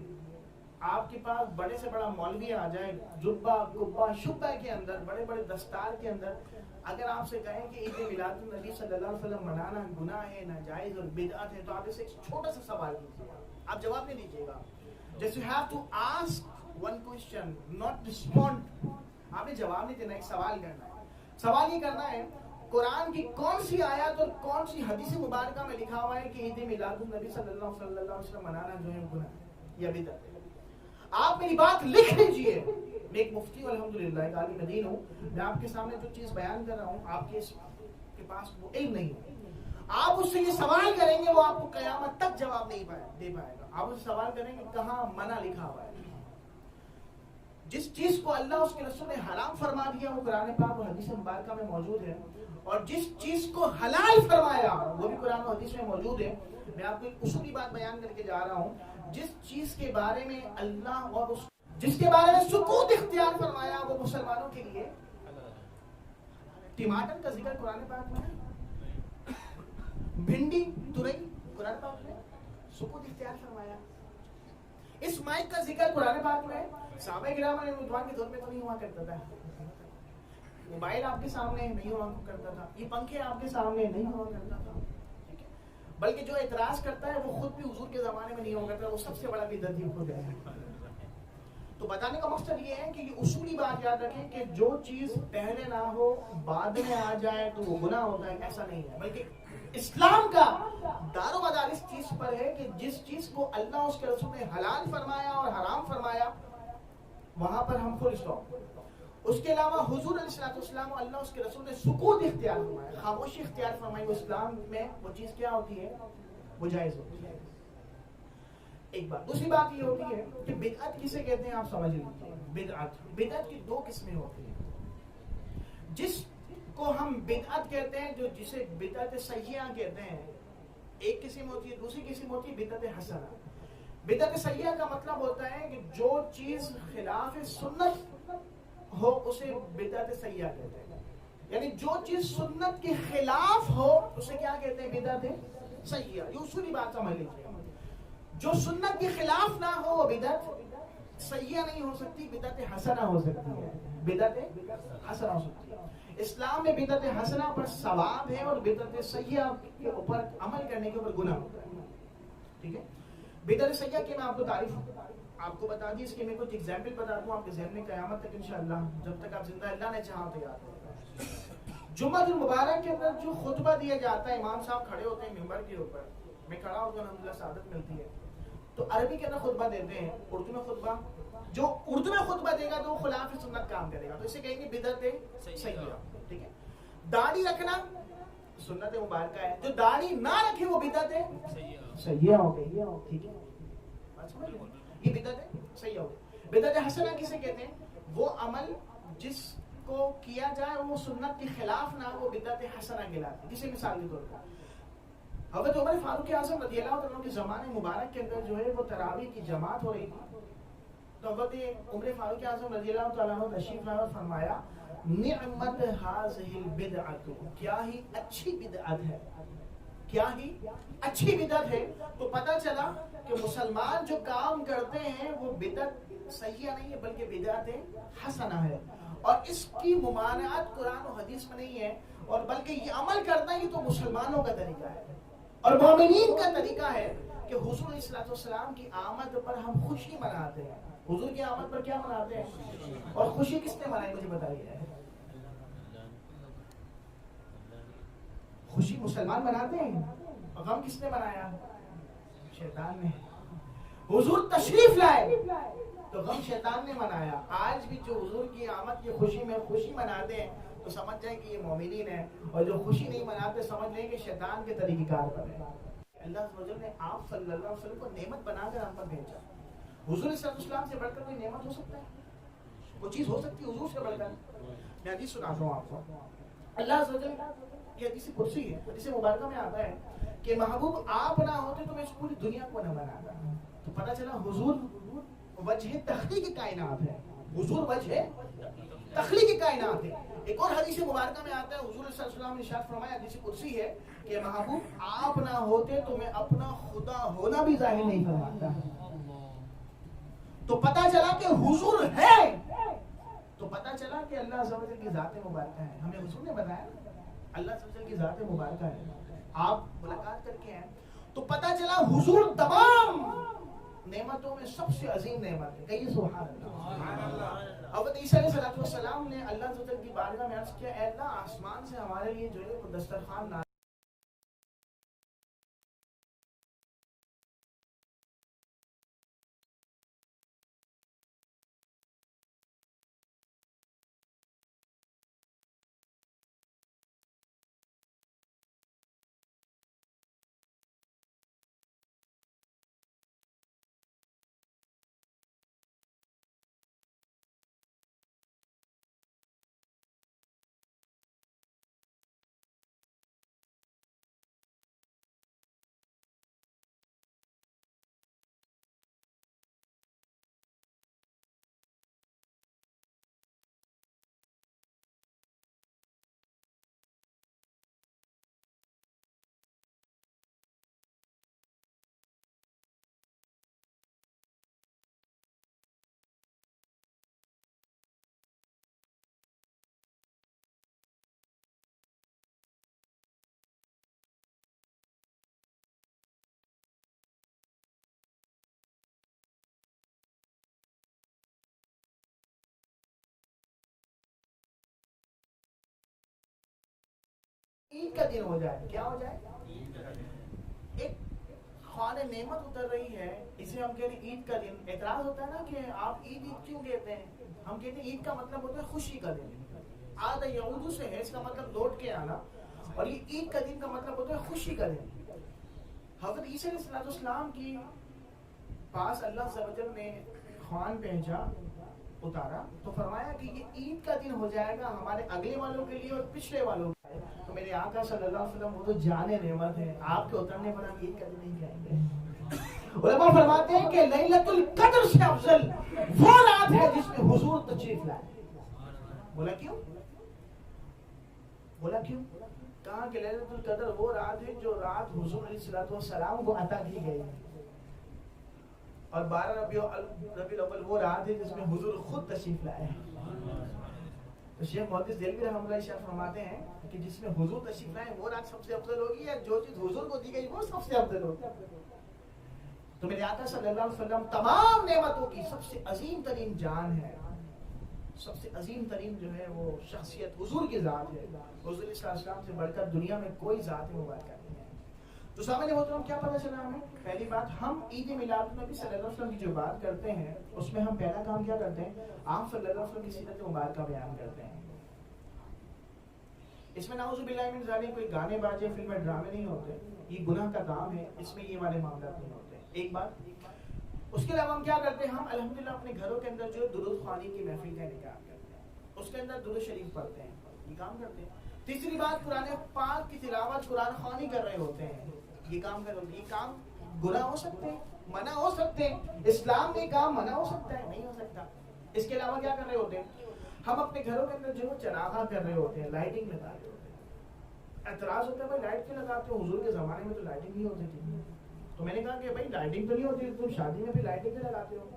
Speaker 1: آپ کے پاس بڑے سے بڑا مولوی آ جائے، جبہ کبہ شبہ کے اندر، بڑے بڑے دستار کے اندر، اگر آپ سے کہیں کہ عید میلاد النبی صلی اللہ علیہ وسلم منانا گناہ ہے، ناجائز اور بدعت ہے، تو آپ اسے ایک چھوٹا سا سوال کیجیے گا، آپ جواب نہیں دیجیے گا۔ Just you have to ask one question, not respond۔ آپ نے جواب نہیں دینا، ایک سوال کرنا ہے۔ سوال یہ کرنا ہے قرآن کی کون سی آیت اور کون سی حدیث مبارکہ میں لکھا ہوا ہے کہ عید میلاد النبی صلی اللہ علیہ وسلم منانا جو ہے گناہ یا بدعت ہے؟ آپ میری بات لکھ لیجئے. میں ایک مفتی ہوں الحمدللہ، ایک عالم دین ہوں. میں آپ کے سامنے جو چیز بیان کر رہا ہوں آپ کے پاس وہ علم نہیں ہے. آپ اس سے یہ سوال کریں گے وہ آپ کو قیامت تک جواب نہیں دے پائے گا. آپ اس سے سوال کریں گے کہاں منع لکھا ہوا ہے. جس چیز کو اللہ اس کے رسول نے حرام فرما دیا وہ قرآن پاک اور حدیث مبارکہ میں موجود ہے، اور جس چیز کو حلال فرمایا وہ بھی قرآن و حدیث میں موجود ہے. میں آپ کو ایک اصولی بات بیان کر کے جا رہا ہوں. جس چیز کے بارے میں اللہ اور جس کے بارے میں سکوت اختیار فرمایا وہ مسلمانوں کے لیے. ٹماٹر کا ذکر قرآن پاک میں ہے، بھنڈی ترئی قرآن پاک میں سکوت اختیار فرمایا. اس مائک کا ذکر قرآن پاک میں ہے. صحابہ کرام علیہ رضوان کے دور میں تو نہیں ہوا کرتا تھا. موبائل آپ کے سامنے نہیں ہوا کرتا تھا. یہ پنکھے آپ کے سامنے نہیں ہوا کرتا تھا. بلکہ جو اعتراض کرتا ہے وہ خود بھی حضور کے زمانے میں نہیں ہوا کرتا. وہ سب سے بڑا بدعتی خود ہے. تو بتانے کا مقصد یہ ہے کہ یہ اصولی بات یاد رکھیں کہ جو چیز پہلے نہ ہو بعد میں آ جائے تو وہ گناہ ہوتا ہے. ایسا نہیں ہے، بلکہ اسلام کا دار و مدار اس چیز پر ہے کہ جس چیز کو اللہ اس کے رسول نے حلال فرمایا اور حرام فرمایا وہاں پر ہم فل اسٹاپ. اس کے علاوہ حضور علیہ السلام اور اللہ اس کے رسول نے سکوت اختیار فرمایا، خاموشی اختیار فرمائی. وہ اسلام میں وہ چیز کیا ہوتی ہے؟ وہ جائز ہوتی ہے. ایک بات. دوسری بات یہ ہوتی ہے کہ بدعت کسے کہتے ہیں آپ سمجھ لیجیے. بدعت کی دو قسمیں ہوتی ہیں. جس کو ہم بدعت کہتے ہیں، جو جسے بدعت سیئہ کہتے ہیں، ایک قسم ہوتی ہے. دوسری قسم ہوتی ہے بدعت حسنہ. بدعت سیئہ کا مطلب ہوتا ہے کہ جو چیز خلاف سنت ہو اسے بدعت سیئہ کہتے ہیں. یعنی جو چیز سنت کے خلاف ہو اسے کیا کہتے ہیں؟ بدعت سیئہ. یہ اصولی بات سمجھ لیجیے. جو سنت کے خلاف نہ ہو وہ بدعت سیئہ نہیں ہو سکتی، بدعت حسنہ ہو سکتی ہے. بدعت حسنہ ہو سکتی ہے. اسلام میں بدعت حسنہ پر ثواب ہے اور بدعت سیئہ کے اوپر عمل کرنے کے اوپر گناہ ہوتا ہے. ٹھیک ہے. بدعت سیئہ کی میں آپ کو تعریف آپ کو بتا دی. اس کے میں کچھ ایگزامپل بتا دوں آپ کے ذہن میں قیامت تک انشاءاللہ جب تک آپ زندہ اللہ نے چاہا تو یاد ہوگا. جمعہ المبارک کے اندر جو خطبہ دیا جاتا ہے، امام صاحب کھڑے ہوتے ہیں ممبر کے اوپر. میں کھڑا ہوتا ہوں الحمدللہ، سعادت ملتی ہے. تو عربی کے اندر خطبہ دیتے ہیں، اردو میں خطبہ. جو اردو میں خطبہ دے گا تو وہ خلاف سنت کام کرے گا تو اسے کہیں گے بدعت سیئہ. ٹھیک ہے. داڑھی رکھنا سنت مبارکہ ہے، جو داڑھی نہ رکھے وہ بدعت سیئہ ہو گئی. ٹھیک ہے. یہ بدعت سیئہ ہو گئی. بدعت حسنہ کسے کہتے ہیں؟ وہ عمل جس کو کیا جائے وہ سنت کے خلاف نہ وہ بدعت حسنہ کہلاتی ہے. جسے مثال کے طور پر حضرت عمر فاروق اعظم رضی اللہ عنہ کے زمانے مبارک کے اندر جو ہے وہ تراویح کی جماعت ہو رہی تھی. تو حضرت عمر فاروق اعظم رضی اللہ تعالیٰ عنہ تشریف لائے اور فرمایا نعمت هذه البدعۃ، کیا ہی اچھی بدعت ہے، کیا ہی اچھی بدعت ہے. تو پتہ چلا کہ مسلمان جو کام کرتے ہیں وہ بدعت سیئہ نہیں ہے بلکہ بدعت حسنہ ہے، اور اس کی ممانعت قرآن و حدیث میں نہیں ہے، اور بلکہ یہ عمل کرنا ہی تو مسلمانوں کا طریقہ ہے اور مومنین کا طریقہ ہے کہ حضور علیہ السلام کی آمد پر ہم خوشی مناتے ہیں. حضور کی آمد پر کیا مناتے ہیں؟ اور خوشی کس نے منائی مجھے بتائیے. خوشی مسلمان مناتے ہیں اور غم کس نے منایا؟ شیطان نے. حضور تشریف لائے تو غم شیطان نے منایا. آج بھی جو حضور کی آمد کی خوشی میں خوشی مناتے ہیں تو سمجھ جائیں کہ یہ مومنین ہیں، اور جو خوشی نہیں مناتے سمجھ لیں کہ شیطان کے طریقہ کار پر ہے. اللہ سبحانہ نے آپ صلی اللہ علیہ وسلم کو نعمت بنا کر ہم پر بھیجا. حضور صلی اللہ علیہ وسلم سے بڑھ کر کوئی نعمت ہو سکتا ہے؟ کوئی چیز ہو سکتی ہے حضور سے بڑھ کر؟ میں حدیث سناتا ہوں آپ کو. اللہ سبحانہ یہ حدیث قدسی ہے، حدیث مبارکہ میں آتا ہے کہ محبوب آپ نہ ہوتے تو میں اس پوری دنیا کو نہ بناتا. تو پتہ چلا حضور وجہ تخلیق کائنات ہے. حضور وجہ تخلیق کائنات ہے. ایک اور حدیث مبارکہ میں آتا ہے حضور صلی اللہ علیہ وسلم نے ارشاد فرمایا، حدیث قدسی ہے کہ محبوب آپ نہ ہوتے تو میں اپنا خدا ہونا بھی ظاہر نہیں فرماتا. تو پتہ چلا کہ حضور ہے. تو پتہ چلا کہ اللہ عز و جل کی ذات مبارکہ ہے. ہمیں حضور نے بتایا اللہ عز و جل کی ذات مبارکہ ہے. آپ ملاقات کر کے ہیں تو پتہ چلا حضور تمام نعمتوں میں سب سے عظیم نعمت ہے. کہیے سبحان اللہ. حضرت عیسیٰ علیہ السلام نے اللہ عز و جل کی بارگاہ میں عرض کیا، اے اللہ آسمان سے ہمارے لیے جو ہے وہ دسترخوان عید کا دن ہو جائے. کیا ہو جائے؟ ایک خوان نعمت اتر رہی ہے, اسے ہم کہتے ہیں عید کا دن. اعتراض ہوتا ہے نا کہ آپ عید کیوں کہتے ہیں؟ ہم کہتے ہیں عید کا مطلب ہوتا ہے خوشی کا دن. عاد یعود سے ہے, اس کا مطلب لوٹ کے آنا, اور یہ عید کا دن کا مطلب ہوتا ہے خوشی کا دن. حضرت عیسیٰ علیہ السلام کی پاس اللہ عز و جل نے خوان بھیجا, اتارا, تو فرمایا کہ یہ عید کا دن ہو جائے گا ہمارے اگلے والوں کے لیے اور پچھلے والوں کے لیے. تو میرے آقا صلی اللہ علیہ وسلم وہ تو جان نعمت ہے, آپ کے اترنے پر ہم عید کا دن نہیں کہیں گے. علماء فرماتے ہیں کہ لیلۃ القدر سے افضل وہ رات ہے جس میں حضور تشریف لائے. بولا کیوں؟ بولا کیوں؟ کہا کہ لیلۃ القدر وہ رات ہے جو رات حضور علیہ السلام کو عطا کی گئی, اور 12 ربیع الاول وہ رات ہے جس میں حضور خود تشریف لائے. تو شیخ محدث دہلوی رحمۃ اللہ علیہ فرماتے ہیں کہ جس میں حضور تشریف لائے وہ رات سب سے افضل ہوگی, یا جو چیز حضور کو دی گئی وہ سب سے افضل ہوگی. تو میرے آقا صلی اللہ علیہ وسلم تمام نعمتوں کی سب سے عظیم ترین جان ہے, سب سے عظیم ترین جو ہے وہ شخصیت حضور کی ذات ہے. حضور صلی اللہ علیہ وسلم سے بڑھ کر دنیا میں کوئی ذات مبارکہ نہیں ہے. تو سامنے محترم کیا پتہ چلا ہمیں؟ پہلی بات, ہم عید میلاد النبی صلی اللہ علیہ وسلم کی جو بات کرتے ہیں اس میں ہم پہلا کام کیا کرتے ہیں؟ آپ صلی اللہ علیہ وسلم کی سیرت مبارکہ بیان کرتے ہیں. اس میں نعوذ باللہ من ذالک کوئی گانے باجے فلمیں ڈرامے نہیں ہوتے, یہ گناہ کا کام ہے, اس میں یہ والے معاملات نہیں ہوتے. ایک بات. اس کے علاوہ ہم کیا کرتے ہیں؟ ہم الحمدللہ اپنے گھروں کے اندر جو درود خوانی کی محفل کا انعقاد کرتے ہیں, اس کے اندر درود شریف پڑھتے ہیں, یہ کام کرتے ہیں. تیسری بات, قرآن پاک کی تلاوت قرآن خوانی کر رہے ہوتے ہیں, یہ کام کر رہے ہوتے ہیں. یہ کام گناہ ہو سکتے ہیں, منع ہو سکتے ہیں. اسلام میں کام منع ہو سکتا ہے؟ نہیں ہو سکتا. اس کے علاوہ کیا کر رہے ہوتے ہیں؟ ہم اپنے گھروں کے اندر جو چراغاں کر رہے ہوتے ہیں, لائٹنگ لگا رہے ہوتے ہیں. اعتراض ہوتا ہے بھائی لائٹ کیوں لگاتے ہو؟ حضور کے زمانے میں تو لائٹنگ نہیں ہوتی تھی. تو میں نے کہا کہ بھائی لائٹنگ تو نہیں ہوتی, تم شادی میں بھی لائٹنگ کیوں لگاتے ہو؟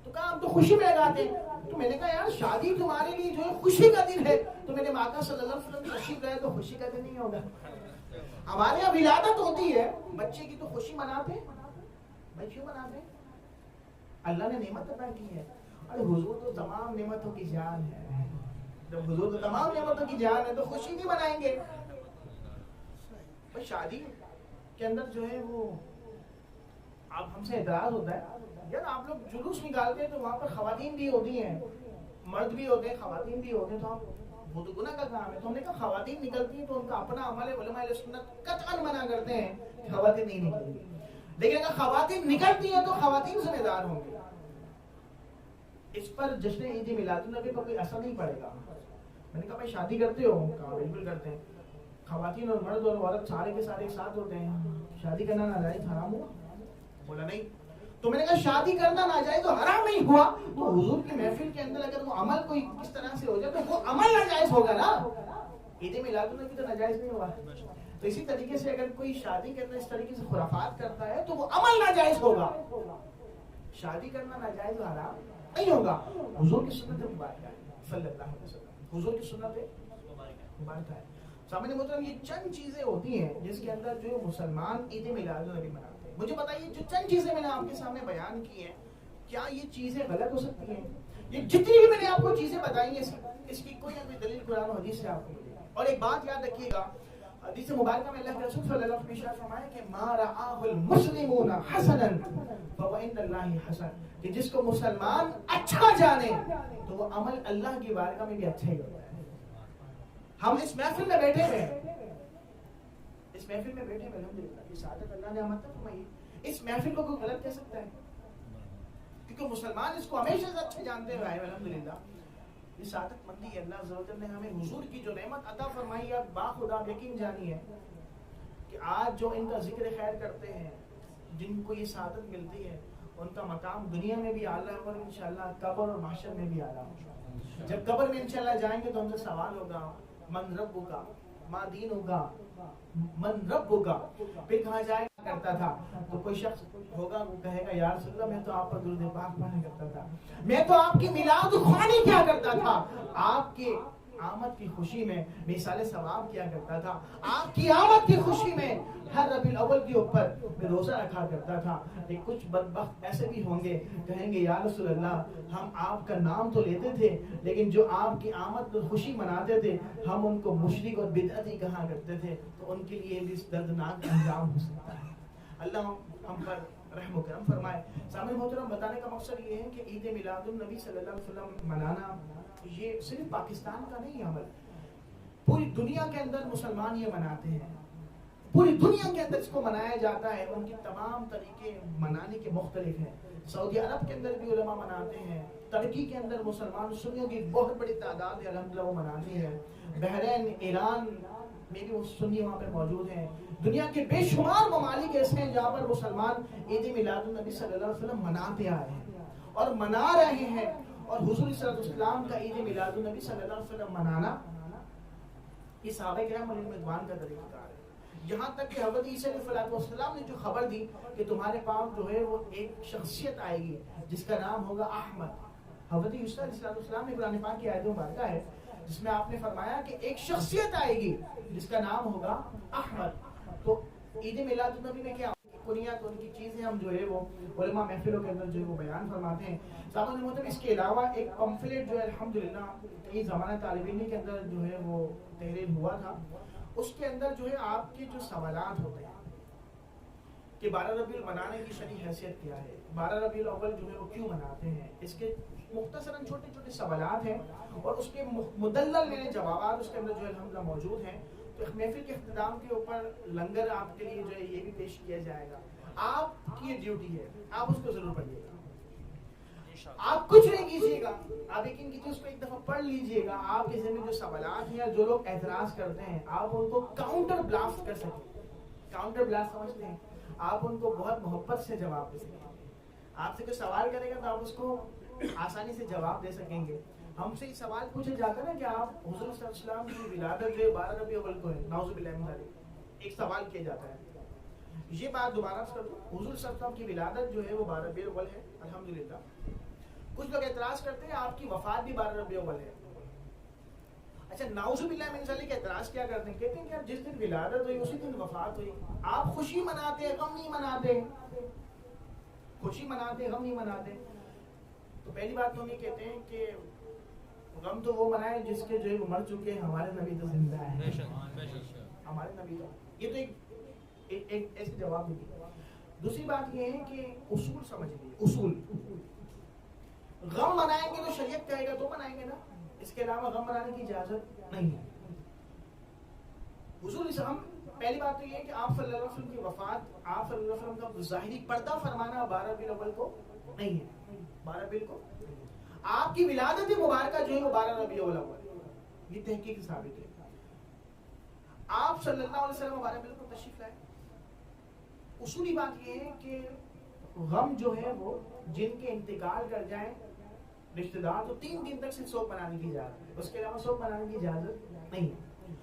Speaker 1: تو کہا ہم تو خوشی میں لگاتے ہیں. تو میں نے کہا یار شادی تمہارے لیے جو ہے خوشی کا دن ہے, تو میرے آقا صلی اللہ علیہ وسلم تشریف لائے تو خوشی کا دن نہیں ہوگا. ہمارے یہاں ولادت ہوتی ہے بچے کی تو خوشی مناتے ہیں. بھائی کیوں مناتے ہیں؟ اللہ نے نعمت عطا کی ہے. ارے حضور تو تمام نعمتوں کی جان ہے, جب حضور تو تمام نعمتوں کی جان ہے تو خوشی نہیں منائیں گے. بھائی شادی کے اندر جو ہے وہ آپ ہم سے اعتراض ہوتا ہے, یار آپ لوگ جلوس نکالتے ہیں تو وہاں پر خواتین بھی ہوتی ہیں, مرد بھی ہوتے ہیں, خواتین بھی ہوتے ہیں, تو آپ وہ تو گناہ کا کام ہے. تو ہم نے کہا خواتین نکلتی ہیں تو ان کا اپنا عمل ہے, علماء اہل سنت قطعاً منع کرتے ہیں کہ خواتین نہیں نکلیں گی. لیکن اگر خواتین نکلتی ہیں تو خواتین ذمہ دار ہوں گی. اس پر جشن عید میلاد النبی پر کوئی اثر نہیں پڑے گا. میں نے کہا بھائی شادی کرتے ہو؟ کہا بالکل کرتے ہیں. خواتین اور مرد اور عورت سارے کے سارے ایک ساتھ ہوتے ہیں, شادی کرنا ناجائز حرام ہوا؟ بولا نہیں. تو میں نے کہا شادی کرنا ناجائز تو حرام نہیں ہوا, تو حضور کی محفل کے اندر اگر وہ عمل کوئی کس طرح سے ہو جائے تو وہ عمل ناجائز ہوگا نا. عید میلاد النبی تو ناجائز نہیں ہوا. تو اسی طریقے سے اگر کوئی شادی کے اندر اس طریقے سے خرافات کرتا ہے تو وہ عمل ناجائز ہوگا. شادی کرنا ناجائز و حرام نہیں ہوگا. حضور کی سنت مبارکہ ہے صلی اللہ علیہ وسلم, حضور کی سنت مبارکہ ہے. سامنے محترم یہ چند چیزیں ہوتی ہیں جس کے اندر جو مسلمان عید میلاد النبی مناتے ہیں. مجھے بتائیے جو چند چیزیں میں نے آپ کے سامنے بیان کی ہیں, کیا یہ چیزیں غلط ہو سکتی ہیں؟ یہ جتنی بھی میں نے آپ کو چیزیں بتائی ہیں اس کی کوئی نہ کوئی دلیل قرآن و حدیث سے آپ کو ملے گی. اور ایک بات یاد رکھیے گا, حدیث مبارکہ میں اللہ کے رسول صلی اللہ علیہ وسلم فرمایا کہ ما رآہ المسلمون حسنا فهو عند اللہ حسن, کہ جس کو مسلمان اچھا جانے تو وہ عمل اللہ کی بارگاہ میں بھی اچھا ہی ہوتا ہے. ہم اس محفل میں بیٹھے ہوئے ہیں, اس محفل میں بیٹھے ہوئے الحمدللہ یہ سعادت اللہ نے ہمیں فرمائی. اس محفل کو کوئی غلط کہہ سکتا ہے؟ کیونکہ مسلمان اس کو ہمیشہ سے اچھے جانتے ہوئے آئے الحمدللہ. یہ سعادت مندی ہے. اللہ عز و جل نے ہمیں حضور کی جو نعمت عطا فرمائی ہے, باخدا یقین جانی ہے کہ آج جو ان کا ذکر خیر کرتے ہیں, جن کو یہ سعادت ملتی ہے, ان کا مقام دنیا میں بھی اعلیٰ اور انشاءاللہ قبر اور محشر میں بھی اعلیٰ ہوگا. جب قبر میں انشاءاللہ جائیں گے تو ہم سے سوال ہوگا من ربک ما دینک من ربک, پھر کہا جائے کرتا تھا تو کوئی شخص ہوگا وہ کہے گا یا رسول اللہ میں تو آپ پر درود پاک پڑھا کرتا تھا, میں تو آپ کی میلاد خوانی کیا کرتا تھا, آمد کی خوشی میں مثال ثواب کیا کرتا تھا. آپ کی آمد کی خوشی میں ہر ربیع الاول کے اوپر میں روزہ رکھا کرتا تھا. لیکن کچھ بدبخت ایسے بھی ہوں گے, کہیں گے یا رسول اللہ ہم آپ کا نام تو لیتے تھے لیکن جو آپ کی آمد پر خوشی مناتے تھے ہم ان کو مشرک اور بدعتی کہا کرتے تھے, تو ان کے لیے بھی دردناک انجام ہو سکتا ہے. اللہ ہم پر رحم و کرم فرمائے. سامنے محترم, بتانے کا مقصد یہ ہے کہ عید میلاد النبی صلی اللہ علیہ وسلم منانا یہ صرف پاکستان کا نہیں عمل, پوری دنیا کے اندر مسلمان یہ مناتے ہیں. پوری دنیا کے اندر اس کو منایا جاتا ہے. ان کے تمام طریقے منانے کے مختلف ہیں. سعودی عرب کے اندر بھی علماء مناتے ہیں, ترکی کے اندر مسلمان سنیوں کی بہت بڑی تعداد ہے الحمدللہ وہ مناتی ہے. بحرین, ایران میں بھی وہ سنی وہاں پہ موجود ہیں. دنیا کے بے شمار ممالک ایسے ہیں جہاں پر مسلمان عید میلاد النبی صلی اللہ علیہ وسلم مناتے آئے ہیں اور منا رہے ہیں. اور حضور صلی اللہ علیہ وسلم کا عید میلاد النبی صلی اللہ علیہ وسلم منانا یہ صحابہ کرام علیہ رضوان کا طریقہ کار ہے. یہاں تک کہ حضرت عیسیٰ علیہ السلام نے جو خبر دی کہ تمہارے پاس جو ہے وہ ایک شخصیت آئے گی جس کا نام ہوگا احمد. حضرت عیسیٰ علیہ السلام نے قرآن پاک کی آیت مبارکہ ہے جس میں آپ نے فرمایا کہ ایک شخصیت آئے گی جس کا نام ہوگا احمد. تو عید میلاد النبی میں کیا بنیاد ان کی چیزیں ہم جو ہے وہ علماء محفلوں کے اندر جو ہے وہ بیان فرماتے ہیں. سامنے مطلب اس کے علاوہ ایک پمفلیٹ جو ہے الحمدللہ کئی زمانہ طالب علمی کے اندر جو ہے وہ تحریر ہوا تھا. اس کے اندر جو ہے آپ کے جو سوالات ہوتے ہیں کہ 12 ربیع منانے کی شرعی حیثیت کیا ہے, 12 ربیع الاول جو ہے وہ کیوں مناتے ہیں, اس کے مختصراً چھوٹے چھوٹے سوالات ہیں اور اس کے مدلل میں جوابات اس کے اندر جو ہے الحمدللہ موجود ہیں. تو ایک محفل کے اختتام کے اوپر لنگر آپ کے لیے جو ہے یہ بھی پیش کیا جائے گا. آپ کی یہ ڈیوٹی ہے, آپ اس کو ضرور پڑھیے گا. آپ کچھ نہیں کیجیے گا, آپ یقین کیجیے اس کو ایک دفعہ پڑھ لیجیے گا. آپ کے ذہن میں جو سوالات ہیں یا جو لوگ اعتراض کرتے ہیں آپ ان کو کاؤنٹر بلاسٹ کر سکیں. کاؤنٹر بلاسٹ سمجھتے ہیں, آپ ان کو بہت محبت سے جواب دے سکیں. آپ سے کوئی سوال کرے گا تو آپ اس کو آسانی سے جواب دے سکیں گے. ہم سے یہ سوال پوچھا جاتا ہے کہ آپ حضور صلی اللہ علیہ وسلم کی ولادت جو 12 ربیع الاول کو ہے, نعوذ باللہ من ذالک, ایک سوال کیا جاتا ہے. یہ بات دوبارہ کر دوں, حضور صلی اللہ علیہ وسلم کی ولادت جو ہے وہ 12 ربیع الاول ہے الحمدللہ. کچھ لوگ اعتراض کرتے ہیں آپ کی وفات بھی 12 ربیع الاول ہے. اچھا, نعوذ باللہ من ذالک اعتراض کیا کرتے ہیں, کہتے ہیں کہ آپ جس دن ولادت ہوئی اسی دن وفات ہوئی. آپ خوشی مناتے ہیں, غم نہیں مناتے. خوشی مناتے, غم نہیں مناتے. تو پہلی بات تو ہم یہ کہتے ہیں کہ غم تو وہ منائے جس کے جو ہے وہ مر چکے ہیں, ہمارے نبی تو زندہ ہے. ہمارے نبی تو یہ تو ایک ایسے جواب نہیں. دوسری بات یہ ہے کہ اصول سمجھ لیجیے, اصول. غم منائیں گے تو شریعت کہے گا تو منائیں گے نا, اس کے علاوہ غم منانے کی اجازت نہیں ہے. اصول ہم پہلی بات تو یہ ہے کہ آپ صلی اللہ علیہ وسلم کی وفات, آپ صلی اللہ علیہ وسلم کا ظاہری پردہ فرمانا 12 ربیع الاول کو نہیں ہے. 12 ربیع کو آپ کی ولادت مبارکہ جو ہے وہ 12 ربیع الاول, یہ تحقیق ثابت ہے. آپ صلی اللہ علیہ وسلم 12 ربیع کو تشریف لائے. اصولی بات یہ ہے کہ غم جو ہے وہ جن کے انتقال کر جائیں رشتہ دار تو 3 دن تک صرف سوگ منانے کی اجازت ہے, اس کے علاوہ سوگ منانے کی اجازت نہیں ہے.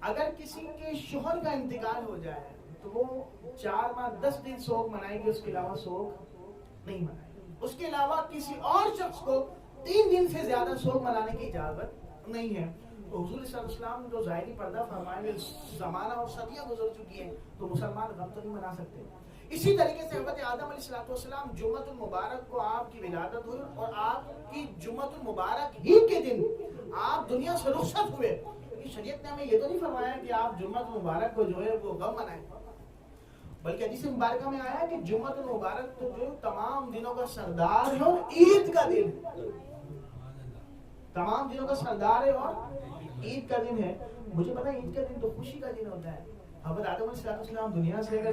Speaker 1: اگر کسی کے شوہر کا انتقال ہو جائے تو وہ 4 ماہ 10 دن سوگ منائے گی, اس کے علاوہ سوگ نہیں منائے گی. اس کے علاوہ کسی اور شخص کو 3 دن سے زیادہ سوگ منانے کی اجازت نہیں ہے. تو حضور صلی اللہ علیہ وسلم جو ظاہری پردہ فرمائیں گے, زمانہ اور صدیاں گزر چکی ہیں تو مسلمان غم تو نہیں منا سکتے. اسی طریقے سے حضرت آدم علیہ السلام جمعۃ المبارک کو آپ کی ولادت ہوئی اور آپ کی جمعۃ المبارک ہی کے دن آپ دنیا سے رخصت ہوئے. شریعت نے ہمیں یہ تو نہیں فرمایا کہ آپ جمعۃ المبارک کو جو ہے وہ غم منائیں, بلکہ حدیث مبارکہ میں آیا کہ جمعۃ المبارک تو جو تمام دنوں کا سردار ہے اور عید کا دن, تمام دنوں کا سردار ہے اور عید کا دن ہے. مجھے پتا عید کا دن تو خوشی کا دن ہوتا ہے. حضرت آدم علیہ السلام دنیا سے اگر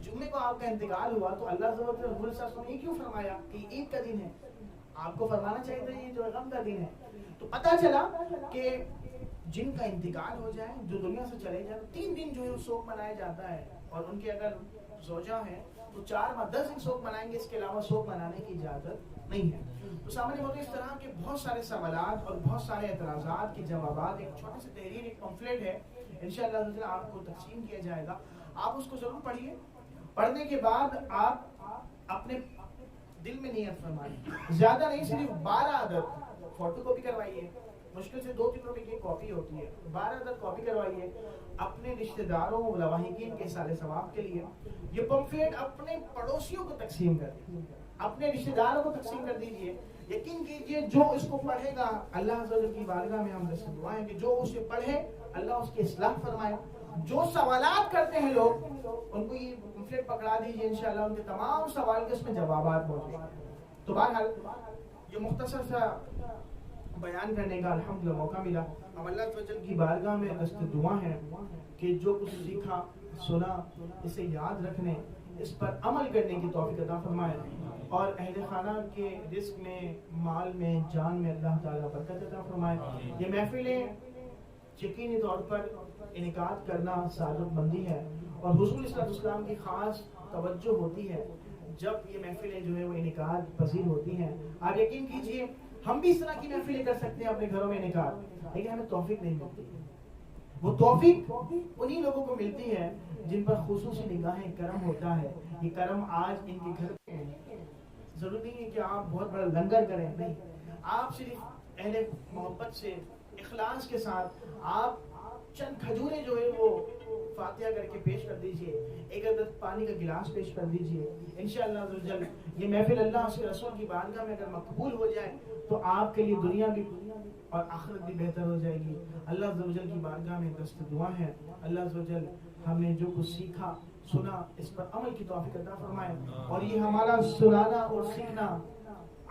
Speaker 1: جمعے کو آپ کا انتقال ہوا تو اللہ صلی اللہ علیہ وسلم نے کیوں فرمایا کہ عید کا دن ہے؟ آپ کو فرمانا چاہیے تھا یہ جو غم کا دن ہے. تو پتہ چلا کہ جن کا انتقال ہو جائے, جو دنیا سے چلے جائے, 3 دن جو ہے سوگ منایا جاتا ہے. اور ان کے اگر زوجہ ہیں تو 4 ماہ 10 دن سوگ منائیں گے, اس کے علاوہ سوگ منانے کی اجازت نہیں ہے. تو سامنے ہوتے اس طرح کے بہت سارے سوالات اور بہت سارے اعتراضات کے جوابات, ایک چھوٹی سی تحریر, ایک پمفلیٹ ہے, انشاءاللہ آپ کو تقسیم کیا جائے گا. آپ اس کو ضرور پڑھیے. پڑھنے کے بعد آپ اپنے دل میں نیت فرمائیے, زیادہ نہیں, صرف 12 عدد فوٹو کاپی کروائیے, مشکل سے 2-3 روپے کی کاپی ہوتی ہے، 12 عدد کاپی کروائیے اپنے رشتہ داروں لواحقین کے سال ثواب کے لیے. یہ پمفلیٹ اپنے پڑوسیوں کو تقسیم کر دیجیے، اپنے رشتہ داروں کو تقسیم کر دیجیے. یقین کیجئے جو اس کو پڑھے گا، اللہ عز و جل کی بارگاہ میں ہم سے دعائیں کہ جو اسے پڑھے اللہ اس کی اصلاح فرمائے. جو سوالات کرتے ہیں لوگ ان کو یہ پمفلیٹ پکڑا دیجیے، انشاءاللہ ان کے تمام سوال کے اس میں جوابات موجود ہیں. تو بہرحال یہ مختصر سا بیان کرنے کا الحمدللہ موقع ملا. ہم اللہ عز و جل کی بارگاہ میں دست دعا ہے کہ جو کچھ سیکھا سنا اسے یاد رکھنے، اس پر عمل کرنے کی توفیق عطا فرمائے، اور اہل خانہ کے رزق میں، مال میں، جان میں اللہ تعالیٰ برکت عطا فرمائے. یہ محفلیں یقینی طور پر انعقاد کرنا سعادت مندی ہے، اور حضور صلی اللہ علیہ وسلم کی خاص توجہ ہوتی ہے جب یہ محفلیں جو ہے وہ انعقاد پذیر ہوتی ہیں. آپ یقین کیجئے ہم بھی اس طرح کی محفلیں کر سکتے ہیں اپنے گھروں میں انعقاد، لیکن ہمیں توفیق نہیں ملتی. وہ توفیق انہی لوگوں کو ملتی ہے جن پر خصوصی نگاہیں کرم ہوتا ہے. یہ کرم آج ان کے گھر پہ ہے. ضروری نہیں ہے کہ آپ بہت بڑا لنگر کریں، نہیں، آپ صرف اہل محبت سے اخلاص کے ساتھ آپ چند کھجوریں جو ہے وہ فاتحہ کر کے پیش کر دیجئے، ایک عدد پانی کا گلاس پیش کر دیجئے. انشاءاللہ عز و جل یہ محفل اللہ کے رسول کی بارگاہ میں اگر مقبول ہو جائے تو آپ کے لیے دنیا بھی اور آخرت بھی بہتر ہو جائے گی. اللہ عز و جل کی بارگاہ میں دست دعا ہے اللہ عز و جل ہم نے جو کچھ سیکھا سنا اس پر عمل کی توفیق عطا فرمائے، اور یہ ہمارا سنانا اور سیکھنا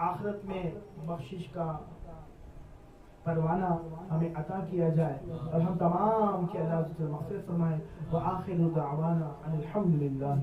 Speaker 1: آخرت میں بخشش کا پروانہ ہمیں عطا کیا جائے، اور ہم تمام کے اللہ عز و جل مغفرت فرمائے. وآخر دعوانا ان الحمد للہ.